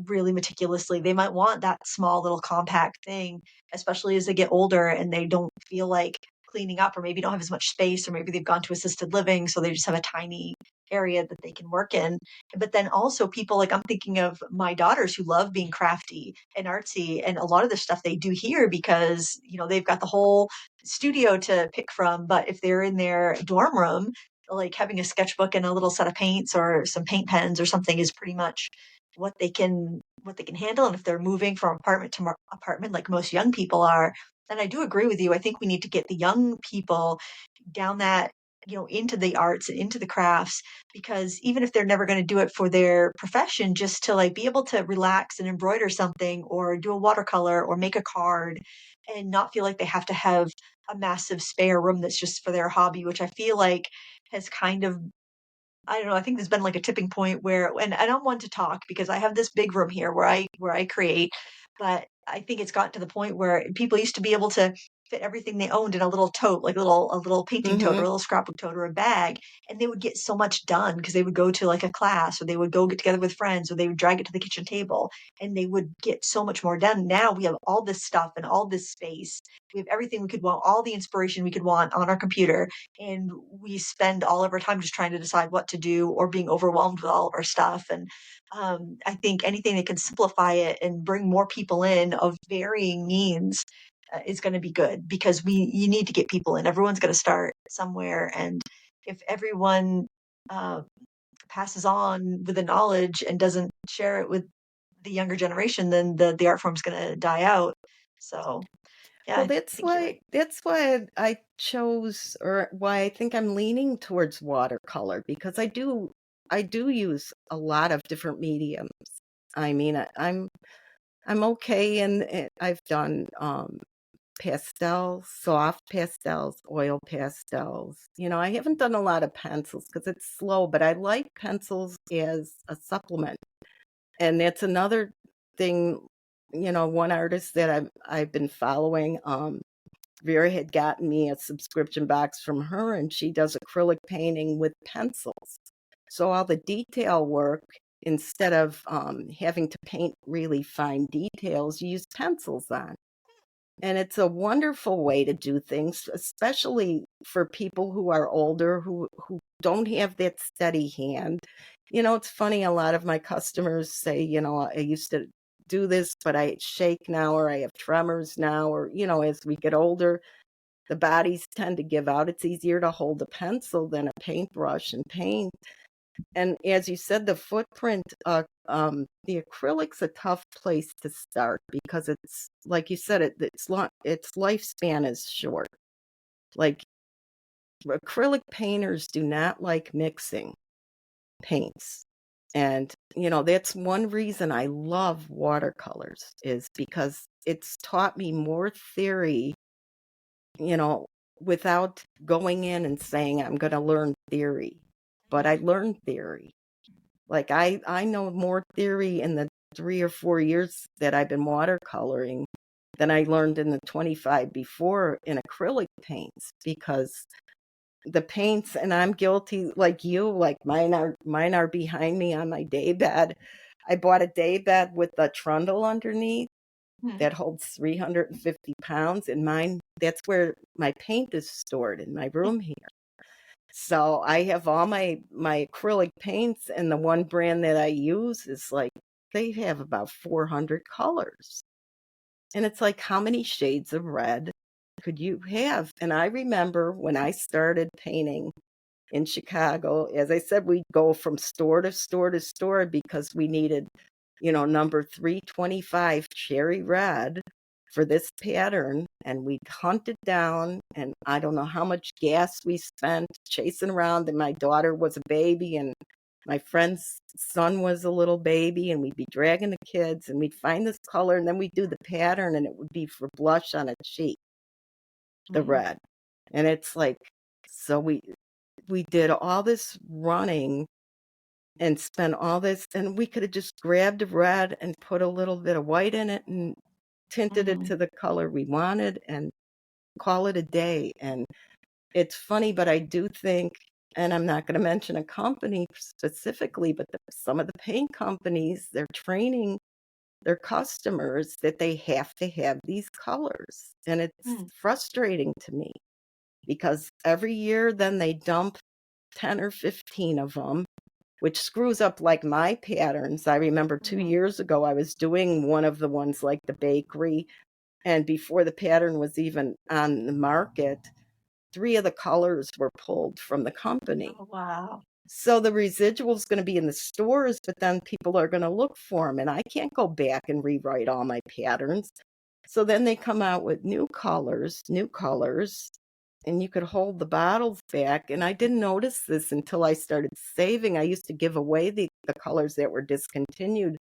really meticulously. They might want that small little compact thing, especially as they get older and they don't feel like cleaning up, or maybe don't have as much space, or maybe they've gone to assisted living, so they just have a tiny area that they can work in. But then also people like I'm thinking of my daughters who love being crafty and artsy, and a lot of the stuff they do here because they've got the whole studio to pick from. But if they're in their dorm room, like having a sketchbook and a little set of paints or some paint pens or something is pretty much what they can handle. And if they're moving from apartment to apartment like most young people are, then I do agree with you. I think we need to get the young people down that into the arts and into the crafts, because even if they're never going to do it for their profession, just to like be able to relax and embroider something or do a watercolor or make a card and not feel like they have to have a massive spare room that's just for their hobby, which I feel like has kind of, I don't know, I think there's been like a tipping point where, and I don't want to talk because I have this big room here where I create, but I think it's gotten to the point where people used to be able to fit everything they owned in a little tote, like a little painting tote or Mm-hmm. a little scrapbook tote or a bag, and they would get so much done because they would go to like a class, or they would go get together with friends, or they would drag it to the kitchen table and they would get so much more done. Now we have all this stuff and all this space. We have everything we could want, all the inspiration we could want on our computer, and we spend all of our time just trying to decide what to do or being overwhelmed with all of our stuff. And I think anything that can simplify it and bring more people in of varying means is going to be good, because you need to get people in. Everyone's going to start somewhere, and if everyone uh, passes on with the knowledge and doesn't share it with the younger generation, then the art form's going to die out. So yeah, Well, I think you're right. that's why I chose, or why I think I'm leaning towards watercolor, because I do use a lot of different mediums. I mean, I'm I'm okay, and I've done pastels, soft pastels, oil pastels. I haven't done a lot of pencils because it's slow, but I like pencils as a supplement. And that's another thing, one artist that I've been following, Vera had gotten me a subscription box from her, and she does acrylic painting with pencils. So all the detail work, instead of having to paint really fine details, you use pencils on. And it's a wonderful way to do things, especially for people who are older, who don't have that steady hand. It's funny, a lot of my customers say, I used to do this, but I shake now, or I have tremors now, or, as we get older, the bodies tend to give out. It's easier to hold a pencil than a paintbrush and paint. And as you said, the footprint, the acrylic's a tough place to start because it's like you said, it's long, its lifespan is short. Like, acrylic painters do not like mixing paints. And, that's one reason I love watercolors, is because it's taught me more theory, you know, without going in and saying I'm going to learn theory. But I learned theory. Like, I know more theory in the 3 or 4 years that I've been watercoloring than I learned in the 25 before in acrylic paints, because the paints, and I'm guilty like you, like mine are behind me on my day bed. I bought a day bed with a trundle underneath that holds 350 pounds, and mine, that's where my paint is stored, in my room here. So I have all my acrylic paints, and the one brand that I use is like, they have about 400 colors. And it's like, how many shades of red could you have? And I remember when I started painting in Chicago, as I said, we'd go from store to store to store because we needed, number 325 cherry red for this pattern, and we'd hunt it down, and I don't know how much gas we spent chasing around, and my daughter was a baby, and my friend's son was a little baby, and we'd be dragging the kids, and we'd find this color, and then we'd do the pattern, and it would be for blush on a cheek, the red. And it's like, so we did all this running and spent all this, and we could have just grabbed a red and put a little bit of white in it and tinted it to the color we wanted and call it a day. And it's funny, but I do think, and I'm not going to mention a company specifically, but some of the paint companies, they're training their customers that they have to have these colors. And it's frustrating to me, because every year then they dump 10 or 15 of them, which screws up like my patterns. I remember 2 years ago, I was doing one of the ones like the bakery, and before the pattern was even on the market, 3 of the colors were pulled from the company. Oh, wow. So the residual is going to be in the stores, but then people are going to look for them, and I can't go back and rewrite all my patterns. So then they come out with new colors, and you could hold the bottles back. And I didn't notice this until I started saving. I used to give away the colors that were discontinued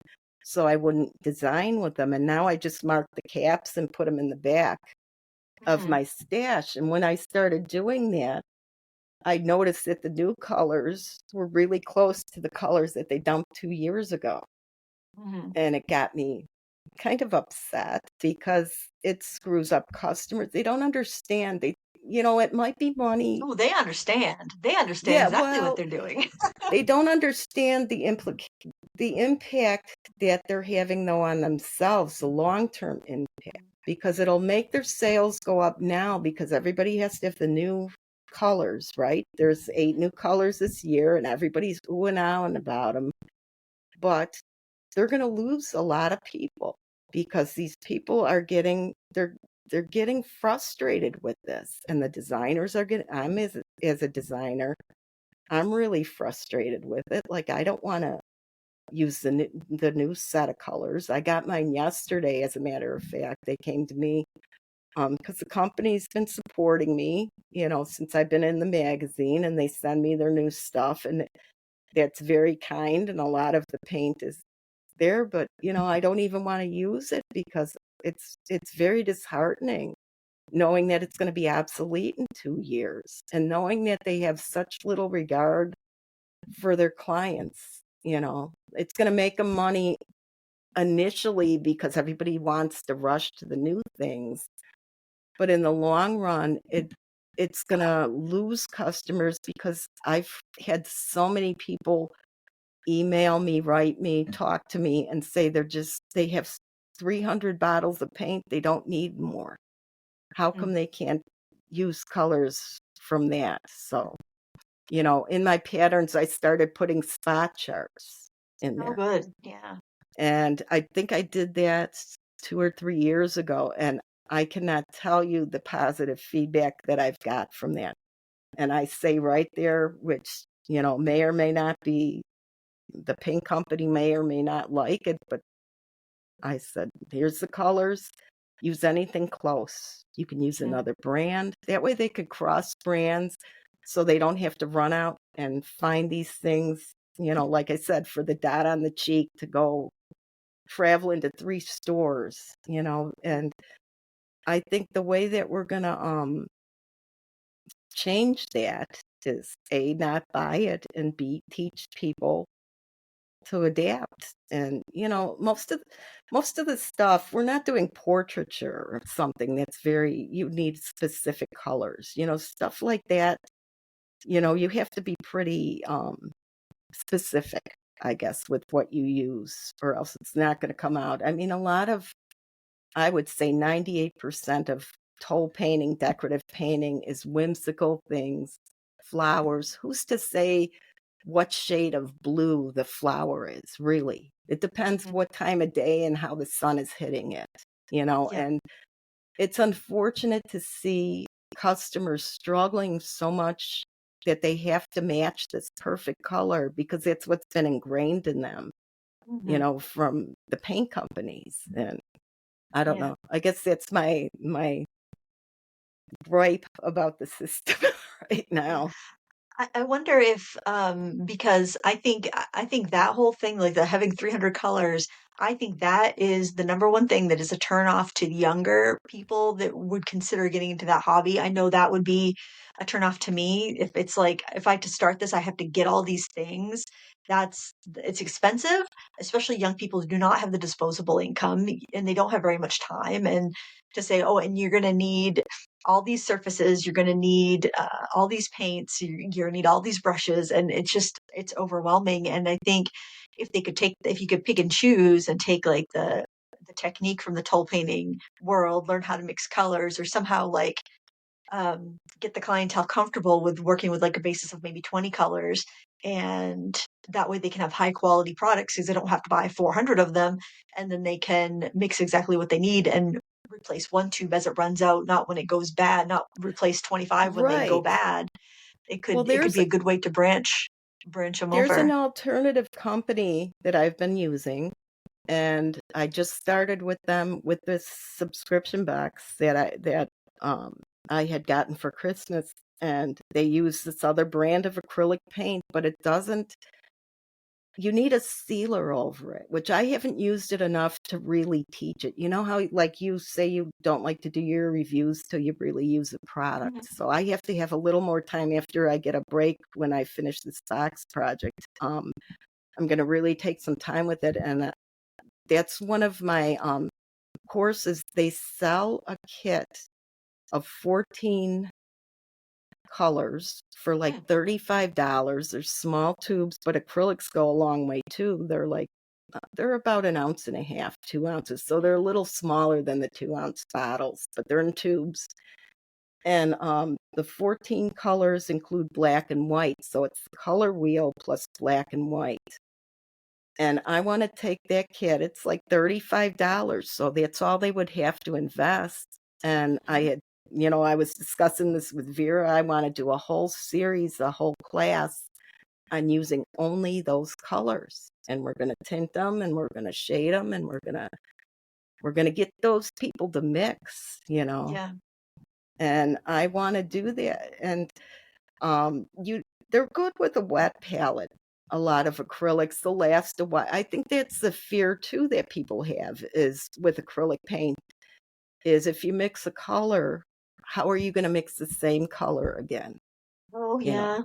so I wouldn't design with them. And now I just mark the caps and put them in the back of my stash. And when I started doing that, I noticed that the new colors were really close to the colors that they dumped 2 years ago. And it got me kind of upset because it screws up customers. They don't understand. It might be money. Oh, they understand. They understand Yeah, exactly what well, they're doing. they don't understand the impact that they're having, though, on themselves, the long-term impact, because it'll make their sales go up now because everybody has to have the new colors, right? There's 8 new colors this year, and everybody's ooh and ahhing about them. But they're going to lose a lot of people because these people are they're getting frustrated with this, and the designers are getting. I'm as a designer, I'm really frustrated with it. Like, I don't want to use the new set of colors. I got mine yesterday, as a matter of fact. They came to me because the company's been supporting me, since I've been in the magazine, and they send me their new stuff, and that's very kind. And a lot of the paint is there, but I don't even want to use it because it's very disheartening knowing that it's going to be obsolete in 2 years and knowing that they have such little regard for their clients. It's going to make them money initially because everybody wants to rush to the new things. But in the long run, it's going to lose customers because I've had so many people email me, write me, talk to me, and say they have 300 bottles of paint. They don't need more. How come they can't use colors from that? So, in my patterns, I started putting spot charts in Oh, there. good. Yeah. And I think I did that 2 or 3 years ago. And I cannot tell you the positive feedback that I've got from that. And I say right there, which, may or may not be, the paint company may or may not like it, but I said, here's the colors. Use anything close. You can use another brand. That way they could cross brands so they don't have to run out and find these things, like I said, for the dot on the cheek to go travel into 3 stores, and I think the way that we're going to change that is A, not buy it, and B, teach people to adapt. And most of the stuff, we're not doing portraiture of something that's you need specific colors, stuff like that. You have to be pretty specific, I guess, with what you use, or else it's not going to come out. I mean, I would say 98% of Tole painting, decorative painting, is whimsical things, flowers. Who's to say what shade of blue the flower is, really? It depends what time of day and how the sun is hitting it, and it's unfortunate to see customers struggling so much that they have to match this perfect color because that's what's been ingrained in them, from the paint companies. And I don't know. I guess that's my gripe about the system right now. I wonder if because I think that whole thing, like the having 300 colors, I think that is the number one thing that is a turn off to younger people that would consider getting into that hobby. I know that would be a turn off to me if it's like if I had to start this, I have to get all these things. It's expensive, especially young people who do not have the disposable income and they don't have very much time. And to say, oh, and you're going to need all these surfaces, you're going to need all these paints, you're going to need all these brushes, and it's overwhelming. And I think if you could pick and choose and take like the technique from the Toll painting world, learn how to mix colors, or somehow like get the clientele comfortable with working with like a basis of maybe 20 colors, and that way they can have high quality products because they don't have to buy 400 of them, and then they can mix exactly what they need and replace one tube as it runs out, not when it goes bad, not replace 25 when they go Right. bad. Well, It could be a good way to branch them there's an over. alternative company that I've been using, and I just started with them with this subscription box that I had gotten for Christmas, and they use this other brand of acrylic paint, but it doesn't. You need a sealer over it, which I haven't used it enough to really teach it. You know how, like, you say you don't like to do your reviews till you really use a product. So I have to have a little more time after I get a break when I finish this box project. I'm going to really take some time with it. And that's one of my courses. They sell a kit of 14 colors for like $35. They're small tubes, but acrylics go a long way too. They're about an ounce and a half, 2 ounces. So they're a little smaller than the 2-ounce bottles, but they're in tubes. And the 14 colors include black and white. So it's the color wheel plus black and white. And I want to take that kit. It's like $35. So that's all they would have to invest. And I was discussing this with Vera. I want to do a whole series, a whole class on using only those colors. And we're going to tint them and we're going to shade them and we're going to get those people to mix, Yeah. and I want to do that. And they're good with a wet palette. a lot of acrylics. They'll last a while. I think that's the fear too that people have is with acrylic paint is if you mix a color, how are you going to mix the same color again? Oh, You know, yeah.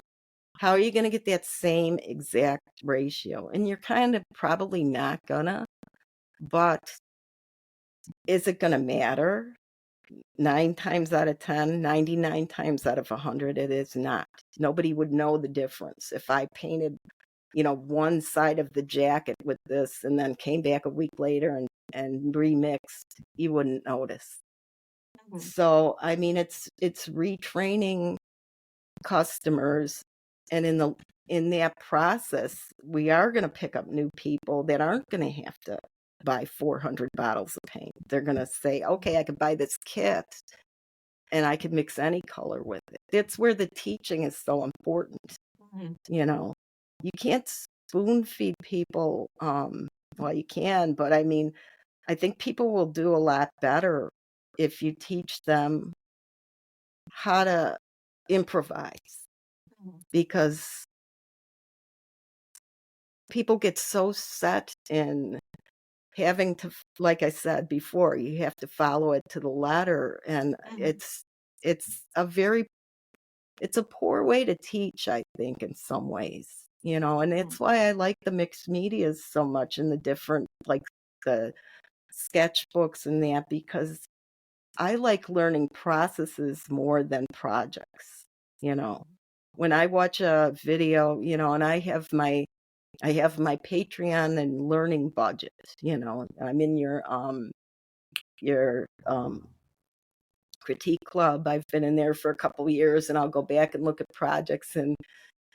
how are you going to get that same exact ratio? And you're kind of probably not gonna, but is it going to matter? 9 times out of 10, 99 times out of 100, it is not. Nobody would know the difference. If I painted, one side of the jacket with this and then came back a week later and remixed, you wouldn't notice. Mhm. So, I mean, it's retraining customers, and in that process, we are going to pick up new people that aren't going to have to buy 400 bottles of paint. They're going to say, okay, I could buy this kit and I could mix any color with it. That's where the teaching is so important. Mhm. You can't spoon feed people. Well, you can, but I mean, I think people will do a lot better if you teach them how to improvise, Mhm. because people get so set in having to, like I said before, you have to follow it to the letter, and Mhm. it's a very it's a poor way to teach, I think, in some ways, and Mhm. it's why I like the mixed medias so much and the different, like the sketchbooks and that, because I like learning processes more than projects, you know. When I watch a video, and I have my Patreon and learning budget, I'm in your critique club. I've been in there for a couple of years, and I'll go back and look at projects, and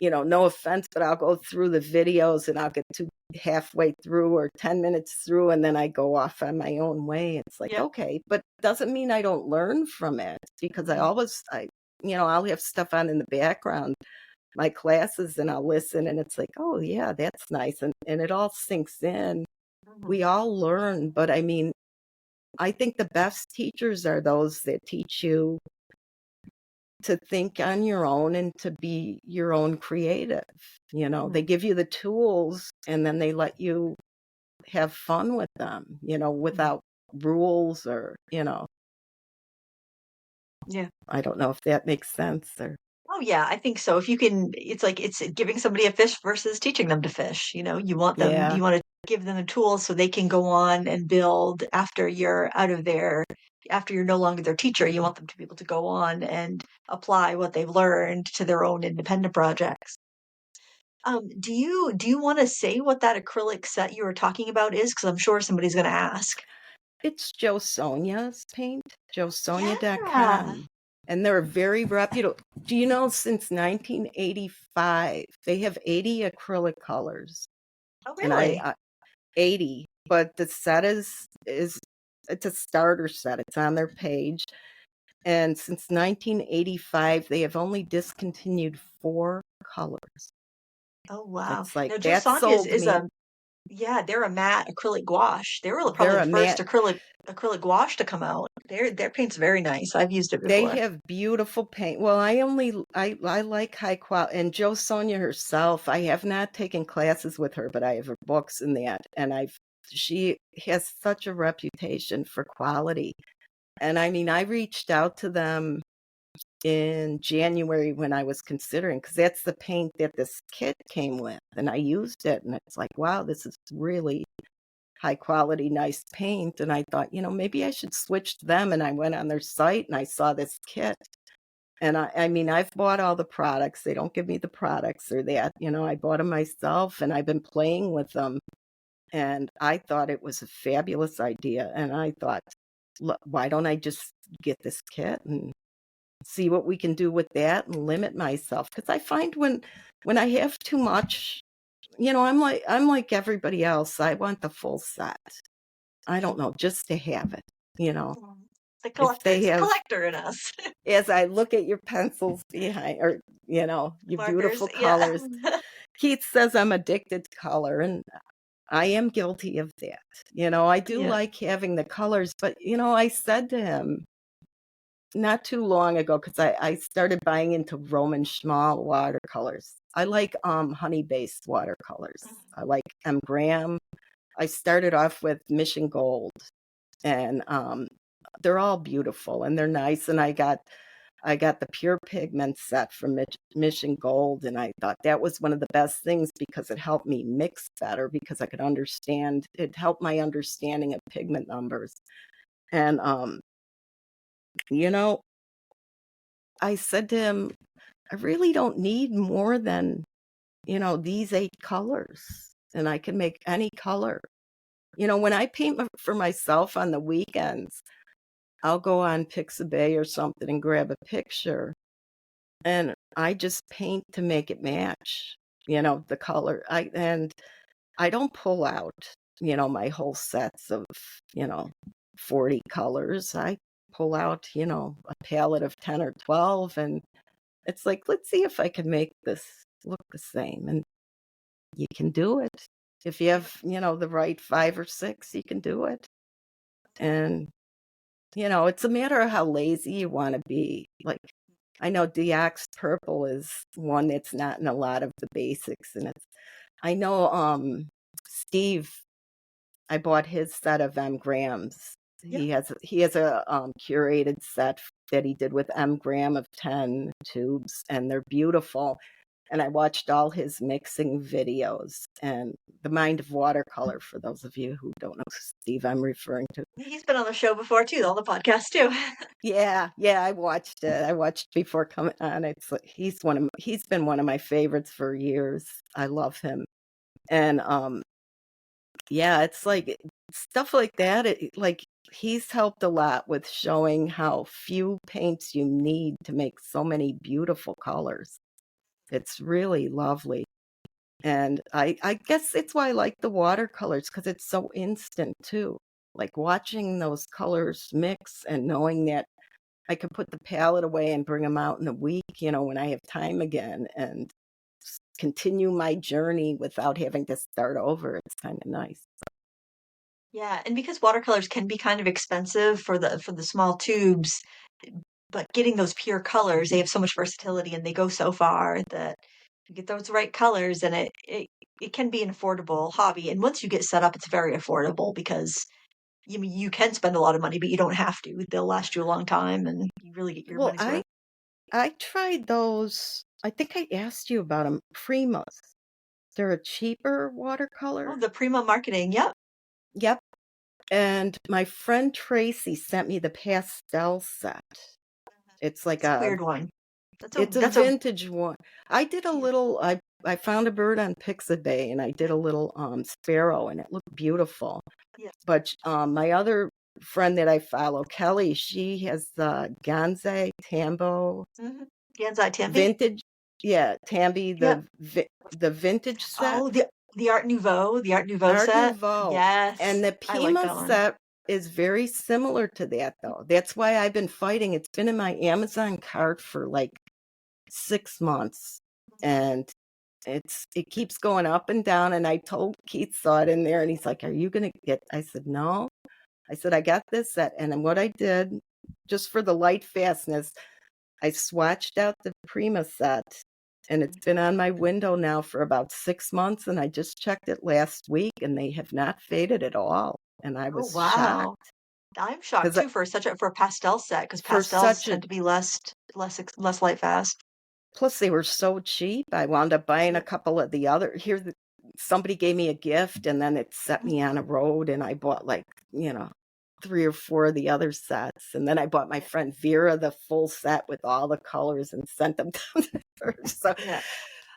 no offense, but I'll go through the videos and I'll get to halfway through or 10 minutes through, and then I go off on my own way. It's like, Yep. okay, but doesn't mean I don't learn from it, because Mhm. I'll have stuff on in the background, my classes, and I'll listen, and it's like, oh yeah, that's nice. And it all sinks in. Mhm. We all learn, but I mean, I think the best teachers are those that teach you to think on your own and to be your own creative. They Mhm. give you the tools and then they let you have fun with them, Mhm. without rules or, Yeah. I don't know if that makes sense or, Oh, yeah, I think so. If you can, it's like it's giving somebody a fish versus teaching them to fish. yeah. You want to give them the tools so they can go on and build after you're out of there, after you're no longer their teacher. You want them to be able to go on and apply what they've learned to their own independent projects. Do you want to say what that acrylic set you were talking about is? Because I'm sure somebody's going to ask. It's Joe Sonia's paint, Yeah. joesonia.com. And they're very reputable. Do you know since 1985, they have 80 acrylic colors. Oh, And really? 80, but the set is it's a starter set. It's on their page. And since 1985, they have only discontinued 4 colors. Oh, wow. It's like Now, Joe that Sonia's sold is me. a Yeah, they're a matte acrylic gouache. They were probably They're the a first matte. acrylic gouache to come out. Their paint's very nice. I've used it They before. have beautiful paint. Well, I like high quality. And Joe Sonia herself, I have not taken classes with her, but I have her books in that. And she has such a reputation for quality. And I mean, I reached out to them in January when I was considering, because that's the paint that this kit came with, and I used it, and it's like, wow, this is really high quality, nice paint. And I thought, maybe I should switch to them. And I went on their site and I saw this kit. And I mean, I've bought all the products. They don't give me the products or that. I bought them myself, and I've been playing with them. And I thought it was a fabulous idea. And I thought, look, why don't I just get this kit and see what we can do with that and limit myself? Because I find when I have too much, I'm like everybody else. I want the full set. I don't know, just to have it. Mhm. The If collector, they it's the have, collector in us. as I look at your pencils behind, or your Markers, beautiful yeah. colors. Keith says I'm addicted to color, and I am guilty of that. I do Yeah. like having the colors, but I said to him, not too long ago, because I started buying into Roman Schmal watercolors. I like honey-based watercolors. I like M. Graham. I started off with Mission Gold, and they're all beautiful and they're nice. And I got the pure pigment set from Mission Gold, and I thought that was one of the best things because it helped me mix better because I could understand. It helped my understanding of pigment numbers. And you know, I said to him, I really don't need more than, these 8 colors, and I can make any color. When I paint for myself on the weekends, I'll go on Pixabay or something and grab a picture, and I just paint to make it match, the color. And I don't pull out, my whole sets of, you know, 40 colors. I pull out, a palette of 10 or 12, and it's like, let's see if I can make this look the same. And you can do it. If you have, the right 5 or 6, you can do it. And, it's a matter of how lazy you want to be. Like, I know DX Purple is one that's not in a lot of the basics. And I know Steve, I bought his set of M. Grahams. Yeah. He has a curated set that he did with M. Graham of 10 tubes, and they're beautiful. And I watched all his mixing videos, and The Mind of Watercolor, for those of you who don't know Steve I'm referring to. He's been on the show before too, on the podcast too. Yeah, I watched it. I watched before coming on. It's like he's been one of my favorites for years. I love him. And yeah, it's like stuff like that. Like he's helped a lot with showing how few paints you need to make so many beautiful colors. It's really lovely. And I guess it's why I like the watercolors, because it's so instant too. Like watching those colors mix and knowing that I can put the palette away and bring them out in a week, when I have time again, and continue my journey without having to start over. It's kind of nice. Yeah, and because watercolors can be kind of expensive for the small tubes, but getting those pure colors, they have so much versatility and they go so far that you get those right colors, and it can be an affordable hobby. And once you get set up, it's very affordable because you can spend a lot of money, but you don't have to. They'll last you a long time, and you really get your Well, money's worth. I tried those. I think I asked you about them. Primas. They're a cheaper Oh, watercolor. the Prima marketing. Yep. Yep. And my friend Tracy sent me the pastel set. It's like It's a weird one. it's a That's a vintage one. I did a yeah. little. I found a bird on Pixabay, and I did a little sparrow, and it looked beautiful. Yeah. But my other friend that I follow, Kelly, she has the Ganze Tambo Mm-hmm. Gansai Tempe. vintage. Yeah, Tambi, Yep. the vintage set. Oh, the Art Nouveau Art set. Nouveau. And Yes, the I like Pima that one. set is very similar to that, though. That's why I've been fighting. It's been in my Amazon cart for like 6 months, and it keeps going up and down. And I told Keith, saw it in there, and he's like, "Are you gonna get?" I said, "No." I said, "I got this set," and then what I did, just for the light fastness, I swatched out the Prima set, and it's been on my window now for about 6 months, and I just checked it last week, and they have not faded at all, and I Oh was wow. shocked I'm shocked because too for a pastel set because for pastels such a tend to be less light fast. plus they were so cheap. I wound up buying a Yep. couple of the other somebody gave me a gift, and then it set me on a road, and I bought like, 3 or 4 of the other sets, and then I bought my friend Vera the full set with all the colors and sent them down to her. So Yeah.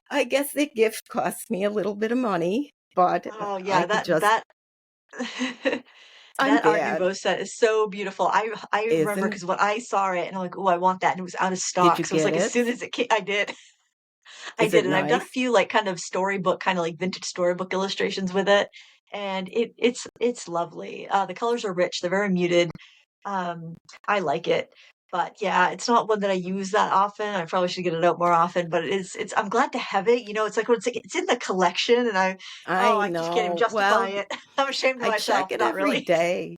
I guess the gift cost me a little bit of money, but Oh I yeah, could just that I'm that Art bad, Nouveau set is so beautiful. I remember isn't because when I saw it and I'm like, oh, I want that, and it was out of did you stock. So it was get like as soon it? as it came, I did. I Is did, it and I've done a nice? few like kind of storybook, kind of like vintage storybook illustrations with it, and it's lovely. The colors are rich; they're very muted. Um, I like it, but yeah, it's not one that I use that often. I probably should get it out more often, but it's. I'm glad to have it. It's like when it's in the collection, and I I just can't even know. justify Well, it. I'm ashamed of I check myself. it Not every really. day.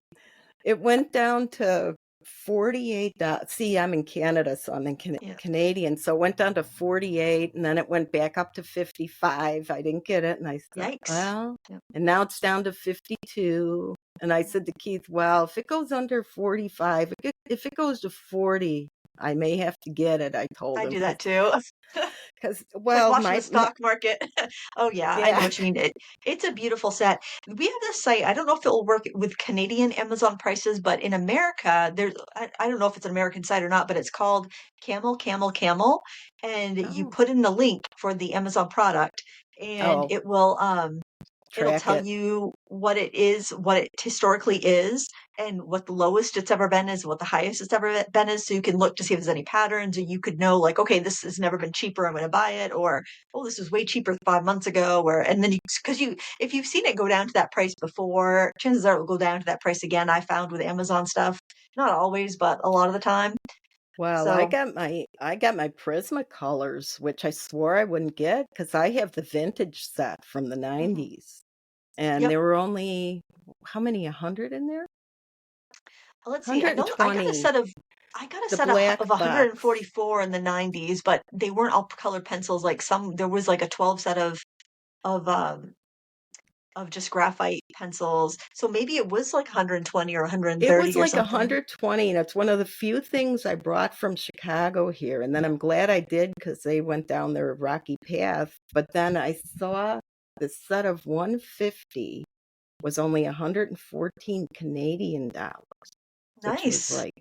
It went down to $48. See, I'm in Canada, so I'm in Yeah. Canadian. So it went down to 48 and then it went back up to 55. I didn't get it. And I thought, Yikes. well, Yeah. and now it's down to 52. And I said to Keith, well, if it goes under 45, if it goes to 40, I may have to get it. I told I him do that too. because, It's like well, watching the stock market. Oh yeah, I know yeah. what you mean. It's a beautiful set. We have this site. I don't know if it will work with Canadian Amazon prices, but in America, I don't know if it's an American site or not, but it's called Camel Camel Camel, and you Oh, put in the link for the Amazon product, and oh, it'll track tell it. you what it is, what it historically is, and what the lowest it's ever been is, what the highest it's ever been is. So you can look to see if there's any patterns, or you could know, like, okay, this has never been cheaper, I'm going to buy it, or oh, this was way cheaper 5 months ago, or and then because if you've seen it go down to that price before, chances are it will go down to that price again. I found with Amazon stuff, not always, but a lot of the time. Well, So I got my Prismacolors, which I swore I wouldn't get because I have the vintage set from the mhm. 90s. And Yep. there were only how many? 100 in there? Let's see. I know I got a 120. set of I got a The set black of box. 144 in the 90s, but they weren't all colored pencils. Like there was like a 12 set of um of just graphite pencils. So maybe it was like 120 or It was 130 or like something. 120, and it's one of the few things I brought from Chicago here. And then Yeah. I'm glad I did because they went down their rocky path. But then I saw the set of 150 was only 114 Canadian dollars, which was Nice. like,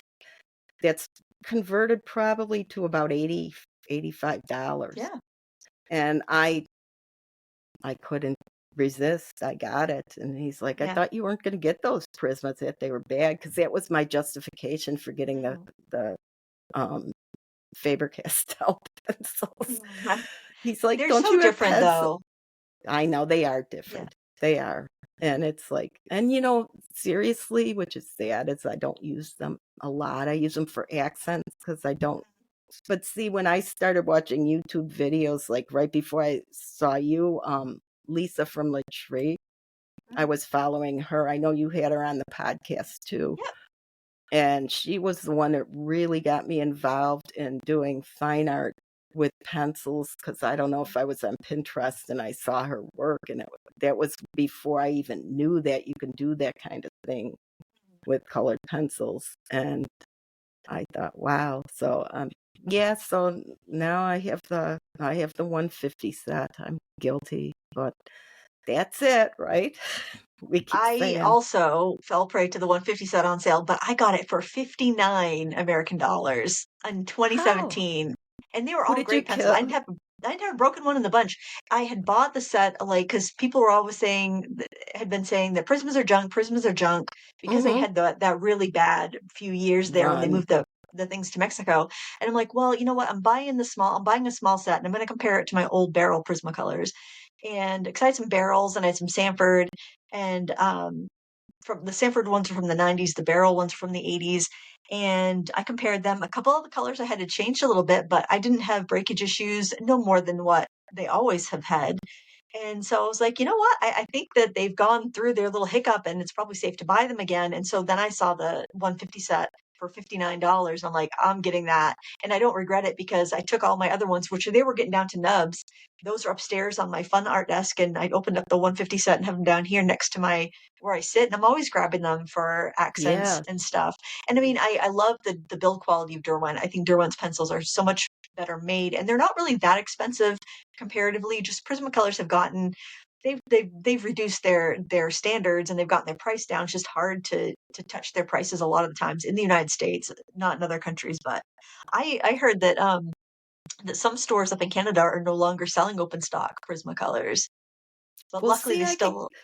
that's converted probably to about 80, $85. Yeah. And I couldn't resist. I got it. And he's like, I Yeah. thought you weren't going to get those Prismas, that they were bad. Because that was my justification for getting Mhm. the um, Faber-Castell pencils. Mhm. He's like, They're don't so you have different pencil? though. I know they are Yeah. different. They are. And it's like, and seriously, which is sad, is I don't use them a lot. I use them for accents because I don't. But see, when I started watching YouTube videos, like right before I saw you, Lisa from Latree, I Mhm. was following her. I know you had her on the podcast too. Yep. And she was the one that really got me involved in doing fine art with pencils because I don't know if I was on Pinterest and I saw her work. And that was before I even knew that you can do that kind of thing with colored pencils. And I thought, wow. So yeah, so now I have the 150 set. I'm guilty, but that's it, right? We keep I saying, also fell prey to the 150 set on sale, but I got it for 59 American dollars in how? 2017. And they were Who all did you great pencils. kill? I'd never broken one in the bunch. I had bought the set like because people were always had been saying that Prismas are junk because they Mm-hmm. had that really bad few years there when they Run. moved the things to Mexico. And I'm like, well, you know what? I'm buying a small set and I'm going to compare it to my old barrel Prismacolors. And because I had some barrels and I had some Sanford and from the Sanford ones are from the 90s, the barrel ones are from the 80s. And I compared them. A couple of the colors I had to change a little bit, but I didn't have breakage issues, no more than what they always have had. And so I was like, you know what? I think that they've gone through their little hiccup and it's probably safe to buy them again. And so then I saw the 150 set for $59. I'm like, I'm getting that. And I don't regret it because I took all my other ones, which they were getting down to nubs. Those are upstairs on my fun art desk. And I opened up the 150 set and have them down here next to my where I sit. And I'm always grabbing them for accents Yeah. and stuff. And I mean, I love the build quality of Derwent. I think Derwent's pencils are so much better made and they're not really that expensive comparatively. Just Prismacolors have gotten they've reduced their standards and they've gotten their price down. It's just hard to touch their prices a lot of the times in the United States, not in other countries. But I heard that some stores up in Canada are no longer selling open stock Prismacolors. But Well, luckily see,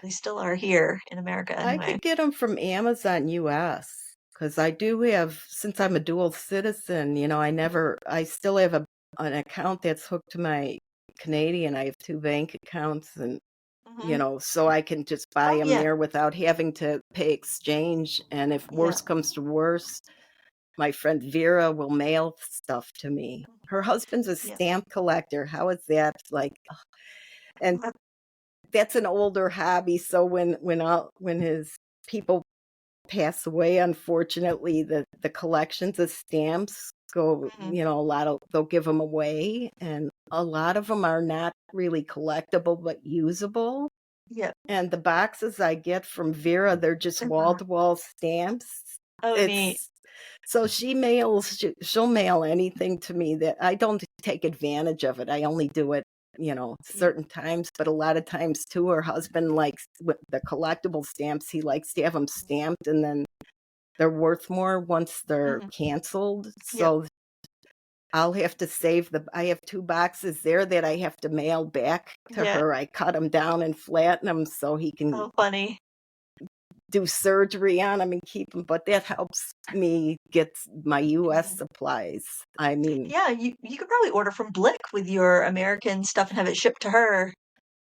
they still are here in America I anyway. could get them from Amazon US because I do have, since I'm a dual citizen, I still have an account that's hooked to my Canadian. I have two bank accounts and, Hmm. so I can just buy Oh them yeah. there without having to pay exchange. And if Yeah. worse comes to worse, my friend Vera will mail stuff to me. Her husband's a Yeah. stamp collector. How is that like? And that's an older hobby. So when his people pass away, unfortunately, the collections of stamps go, Mhm. they'll give them away, and a lot of them are not really collectible but usable. Yep. And the boxes I get from Vera, they're just Uh-huh. wall-to-wall stamps. Oh, neat. It's so she'll mail anything to me that I don't take advantage of it. I only do it, Yeah. certain times, but a lot of times too, her husband likes with the collectible stamps. He likes to have them stamped, and then they're worth more once they're Mhm. canceled. Yep. So I'll have to I have 2 boxes there that I have to mail back to Yeah. her. I cut them down and flatten them so he can Oh, funny. do surgery on them and keep them, but that helps me get my US Mhm. supplies. I mean, Yeah, you could probably order from Blick with your American stuff and have it shipped to her,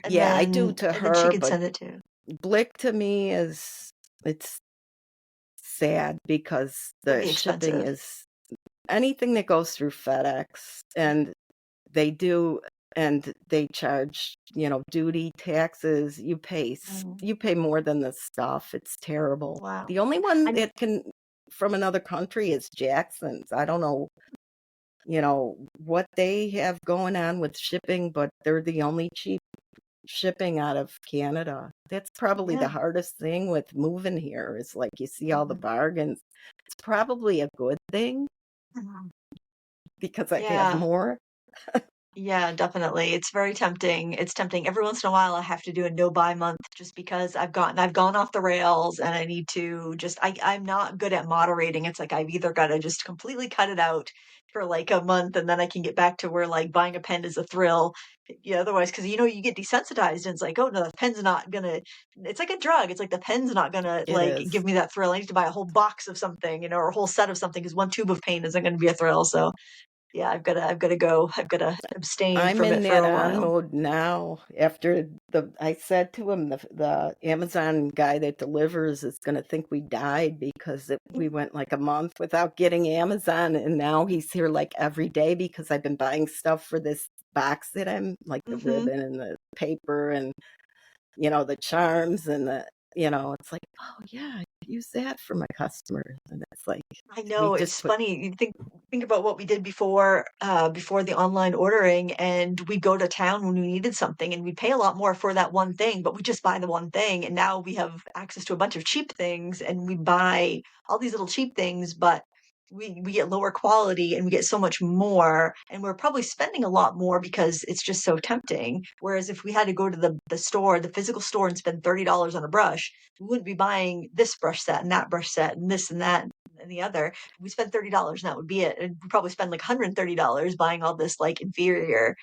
and yeah, I do then to and then she her, could but send it to. Blick to me it's sad because It'd the be shipping expensive. is anything that goes through FedEx, and they do and they charge, duty, taxes. Mm. You pay more than the stuff. It's terrible. Wow. The only one I that can from another country is Jackson's. I don't know, what they have going on with shipping, but they're the only cheap shipping out of Canada. That's probably the Yeah. hardest thing with moving here is like you see all the Mhm. bargains. It's probably a good thing Mhm. because I have Yeah. more. Yeah, definitely. It's very tempting. It's tempting. Every once in a while, I have to do a no buy month just because I've gone off the rails and I need to just I'm not good at moderating. It's like I've either got to just completely cut it out for like a month and then I can get back to where like buying a pen is a thrill. Yeah, otherwise, because you get desensitized and it's like, oh no, the pen's not gonna. It's like a drug. It's like the pen's not gonna It like is. give me that thrill. I need to buy a whole box of something, or a whole set of something because one tube of paint isn't going to be a thrill. So yeah, I've gotta abstain I'm from in it for that a on while. mode now. I said to him, the Amazon guy that delivers is going to think we died because we went like a month without getting Amazon. And now he's here like every day because I've been buying stuff for this box that I'm like the Mhm. ribbon and the paper and, the charms and it's like, oh yeah, I use that for my customers. And it's like, I we know, just it's put, funny. You think about what we did before the online ordering, and we'd go to town when we needed something, and we'd pay a lot more for that one thing, but we just buy the one thing, and now we have access to a bunch of cheap things, and we buy all these little cheap things, but we get lower quality and we get so much more, and we're probably spending a lot more because it's just so tempting. Whereas if we had to go to the store, the physical store, and spend $30 on a brush, we wouldn't be buying this brush set and that brush set and this and that and the other. We spend $30 and that would be it. And we probably spend like $130 buying all this like inferior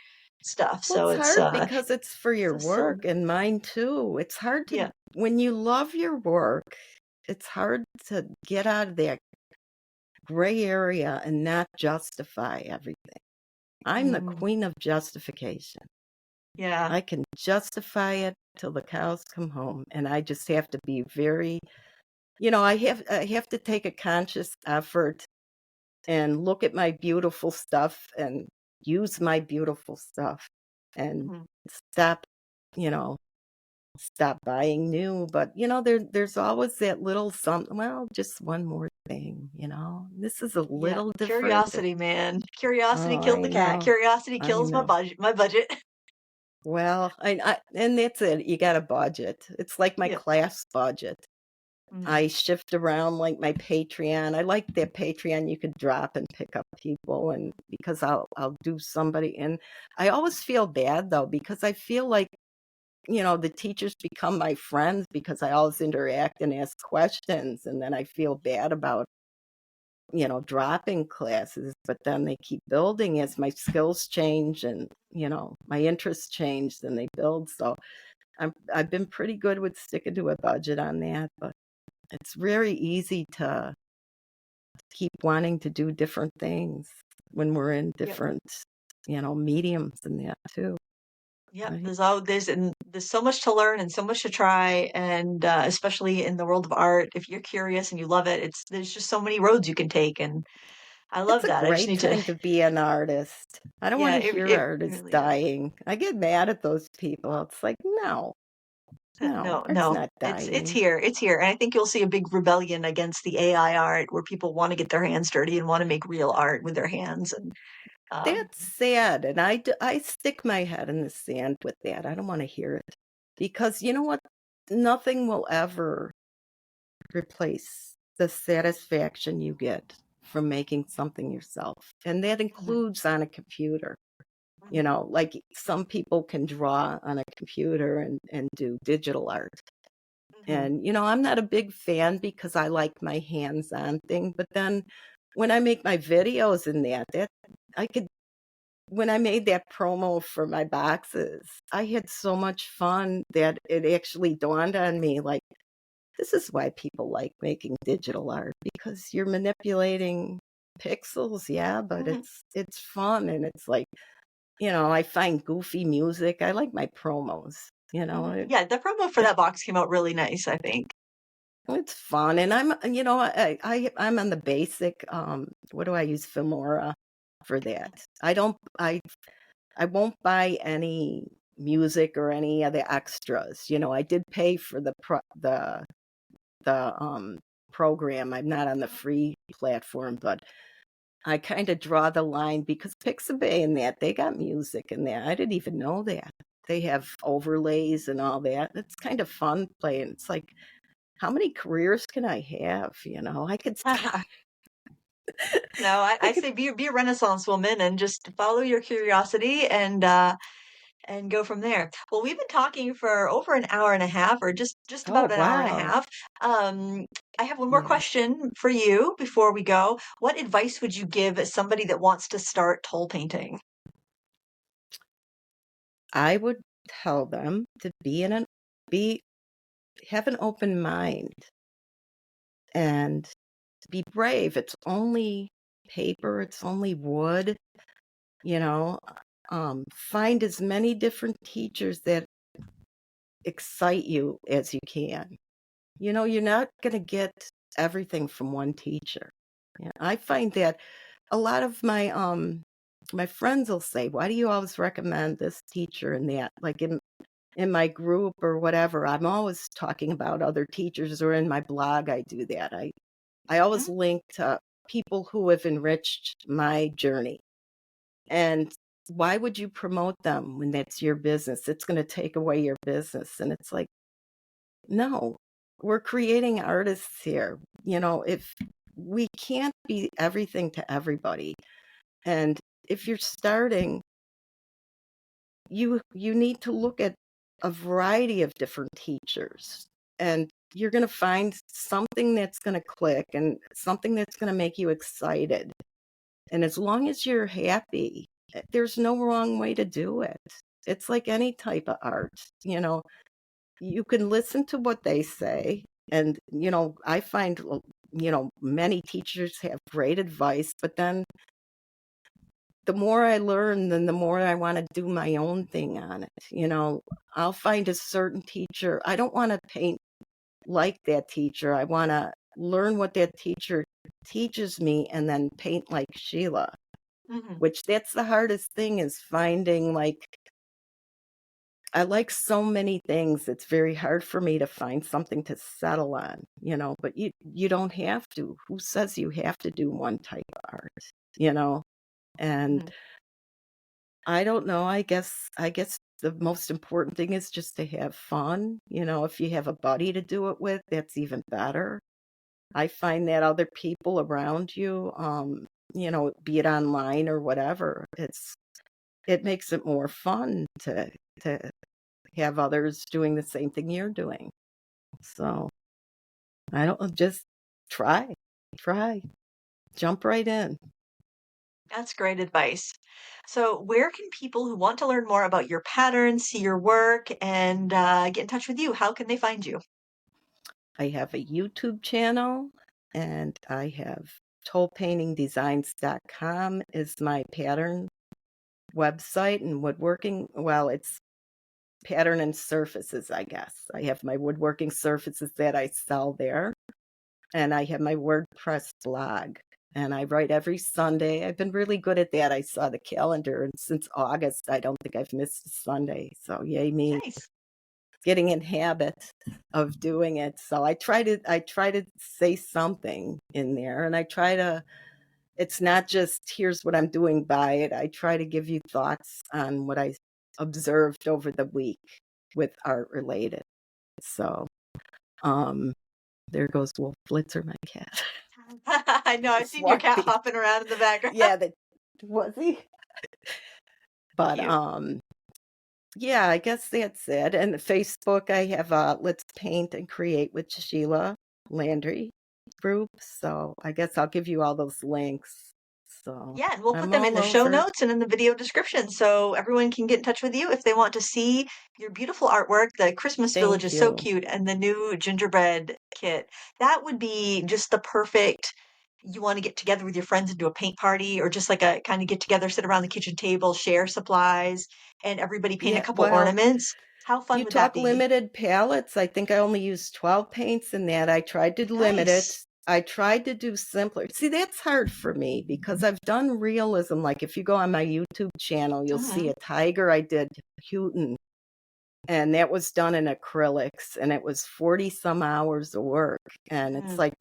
stuff. well, So it's it's hard because it's for your so silly. work and mine too. It's hard to, Yeah. when you love your work, it's hard to get out of that gray area and not justify everything. I'm the Mm, queen of justification. yeah. I can justify it till the cows come home, and I just have to be very, I have to take a conscious effort and look at my beautiful stuff and use my beautiful stuff and Mhm. stop, you know, stop buying new. But there's always that little something. Well, just one more thing. This is a Yeah. little different. Curiosity, man. Curiosity Oh, killed I the cat. know, Curiosity I kills my know. budget. My budget. Well, and that's it. You got a budget. It's like my Yeah. class budget. Mm, I shift around like my Patreon. I like that Patreon you could drop and pick up people, and because I'll do somebody, and I always feel bad though because I feel like the teachers become my friends because I always interact and ask questions, and then I feel bad about dropping classes, but then they keep building as my skills change and my interests change, then they build. So I've been pretty good with sticking to a budget on that, but it's very easy to keep wanting to do different things when we're in yeah. different, mediums and that too. Yep, Right? there's so much to learn and so much to try, and especially in the world of art, if you're curious and you love it, there's just so many roads you can take, and I It's love a that. I just great need to, time to be an artist. I don't want yeah, to hear it art is really is. dying. I get mad at those people. It's like, no. No, No, art's no, not it's dying. here, it's here, and I think you'll see a big rebellion against the AI art where people want to get their hands dirty and want to make real art with their hands, and That's sad, and I stick my head in the sand with that. I don't wanna hear it, because you know what? Nothing will ever replace the satisfaction you get from making something yourself, and that mhm, includes on a computer. You mhm, know, like, some people can draw on a computer and do digital art, mhm, and, I'm not a big fan because I like my hands-on thing, but then when I make my videos in that I could when I made that promo for my boxes, I had so much fun that it actually dawned on me, like, this is why people like making digital art, because you're manipulating pixels, yeah, but mhm, it's fun, and it's like, I find goofy music. I like my promos, mhm. Yeah, the promo for it that box came out really nice, I think. it's fun, and I'm on the basic, what do I use? Filmora for that. I won't buy any music or any of the extras. I did pay for the program. I'm not on the free platform, but I kind of draw the line because Pixabay and that, they got music in there. I didn't even know that. They have overlays and all that. It's kind of fun playing. It's like, how many careers can I have? I could No, I I could say be a Renaissance woman and just follow your curiosity and go from there. Well, we've been talking for over an hour and a half, or just Oh, about an hour and a wow. half. Um, I have one more Yeah. question for you before we go. What advice would you give somebody that wants to start toll painting? I would tell them to be have an open mind and be brave. It's only paper, it's only wood, you know. Find as many different teachers that excite you as you can. You're not going to get everything from one teacher. Yeah, I find that a lot of my friends will say, "Why do you always recommend this teacher and that?" Like in my group or whatever, I'm always talking about other teachers, or in my blog I do that. I always Mhm, link to people who have enriched my journey. And why would you promote them when that's your business? It's going to take away your business. And it's like, no, we're creating artists here. If we can't be everything to everybody. And if you're starting, you need to look at a variety of different teachers, and you're going to find something that's going to click and something that's going to make you excited. And as long as you're happy, there's no wrong way to do it. It's like any type of art. You can listen to what they say, and I find many teachers have great advice, but then the more I learn, then the more I want to do my own thing on it. I'll find a certain teacher. I don't want to paint like that teacher. I want to learn what that teacher teaches me and then paint like Sheila, mhm, which that's the hardest thing, is finding, like, I like so many things. It's very hard for me to find something to settle on, but you don't have to. Who says you have to do one type of art, you know? And mhm. I don't know. I guess the most important thing is just to have fun. If you have a buddy to do it with, that's even better. I find that other people around you, be it online or whatever, it makes it more fun to have others doing the same thing you're doing. So I don't know, just try, try, jump right in. That's great advice. So, where can people who want to learn more about your patterns, see your work, and get in touch with you? How can they find you? I have a YouTube channel, and I have tolepaintingdesigns.com is my pattern website, and woodworking, well, it's pattern and surfaces, I guess. I have my woodworking surfaces that I sell there, and I have my WordPress blog. And I write every Sunday. I've been really good at that. I saw the calendar, and since August, I don't think I've missed a Sunday. So, yay me. Nice. getting in habit of doing it. So I try to say something in there, and it's not just here's what I'm doing by it. I try to give you thoughts on what I observed over the week with art related. So there goes Wolf Blitzer, my cat. I know, I've Just seen your cat walking. hopping around in the background. Yeah, that was he. But Cute. yeah, I guess that's it. And the Facebook, I have Let's Paint and Create with Sheila Landry group. So I guess I'll give you all those links. So Yeah, and we'll put I'm them in all the show over. notes and in the video description so everyone can get in touch with you if they want to see your beautiful artwork. The Christmas village Thank is so you. cute, and the new gingerbread kit. That would be just the perfect. You want to get together with your friends and do a paint party, or just like a kind of get together, sit around the kitchen table, share supplies, and everybody paint a Yeah, couple well, ornaments. How fun you would that talk be? limited palettes. I think I only used 12 paints in that. I tried to limit it. Nice. I tried to do simpler. See, that's hard for me because I've done realism. Like if you go on my YouTube channel, you'll see Hmm. a tiger I did Houghton, and that was done in acrylics, and it was 40 some hours of work. And it's Mm, like,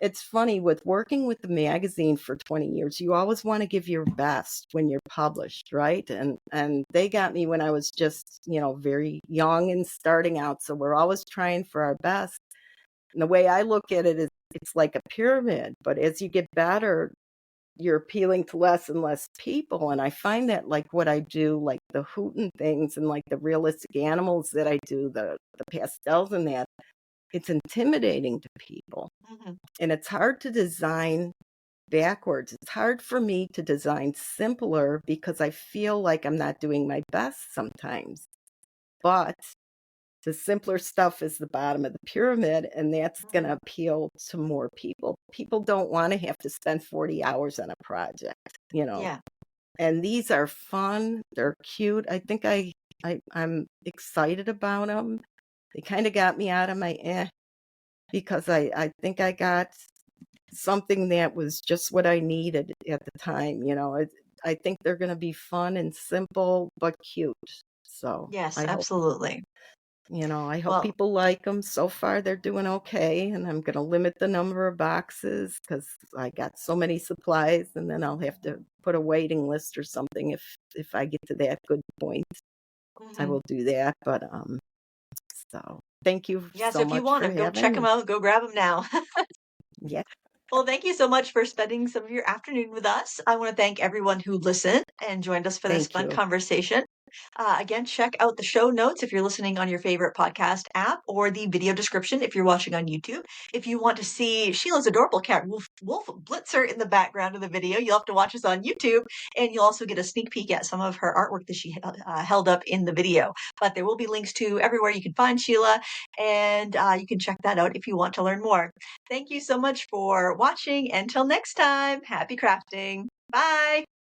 it's funny with working with the magazine for 20 years, you always want to give your best when you're published, right? And they got me when I was just, very young and starting out. So we're always trying for our best. And the way I look at it is it's like a pyramid, but as you get better, you're appealing to less and less people. And I find that like what I do, like the Houghton things and like the realistic animals that I do, the pastels and that, it's intimidating to people. mhm. And it's hard to design backwards. It's hard for me to design simpler because I feel like I'm not doing my best sometimes. But the simpler stuff is the bottom of the pyramid, and that's going to appeal to more people. People don't want to have to spend 40 hours on a project. Yeah. And these are fun. They're cute. I think I'm excited about them. They kind of got me out of my because I think I got something that was just what I needed at the time. I think they're going to be fun and simple but cute. So Yes, I hope absolutely. I hope Well, people like them. So far, they're doing okay, and I'm going to limit the number of boxes because I got so many supplies, and then I'll have to put a waiting list or something if I get to that good point. I mhm. will do that. But so thank you Yeah, so so if you much want for them, go check having them me. out, go grab them now. Yeah, Well, thank you so much for spending some of your afternoon with us. I want to thank everyone who listened and joined us for this thank fun you. conversation. Again, check out the show notes if you're listening on your favorite podcast app, or the video description if you're watching on YouTube. If you want to see Sheila's adorable cat, Wolf Blitzer, in the background of the video, you'll have to watch us on YouTube, and you'll also get a sneak peek at some of her artwork that she held up in the video. But there will be links to everywhere you can find Sheila, and you can check that out if you want to learn more. Thank you so much for watching. Until next time, happy crafting. Bye.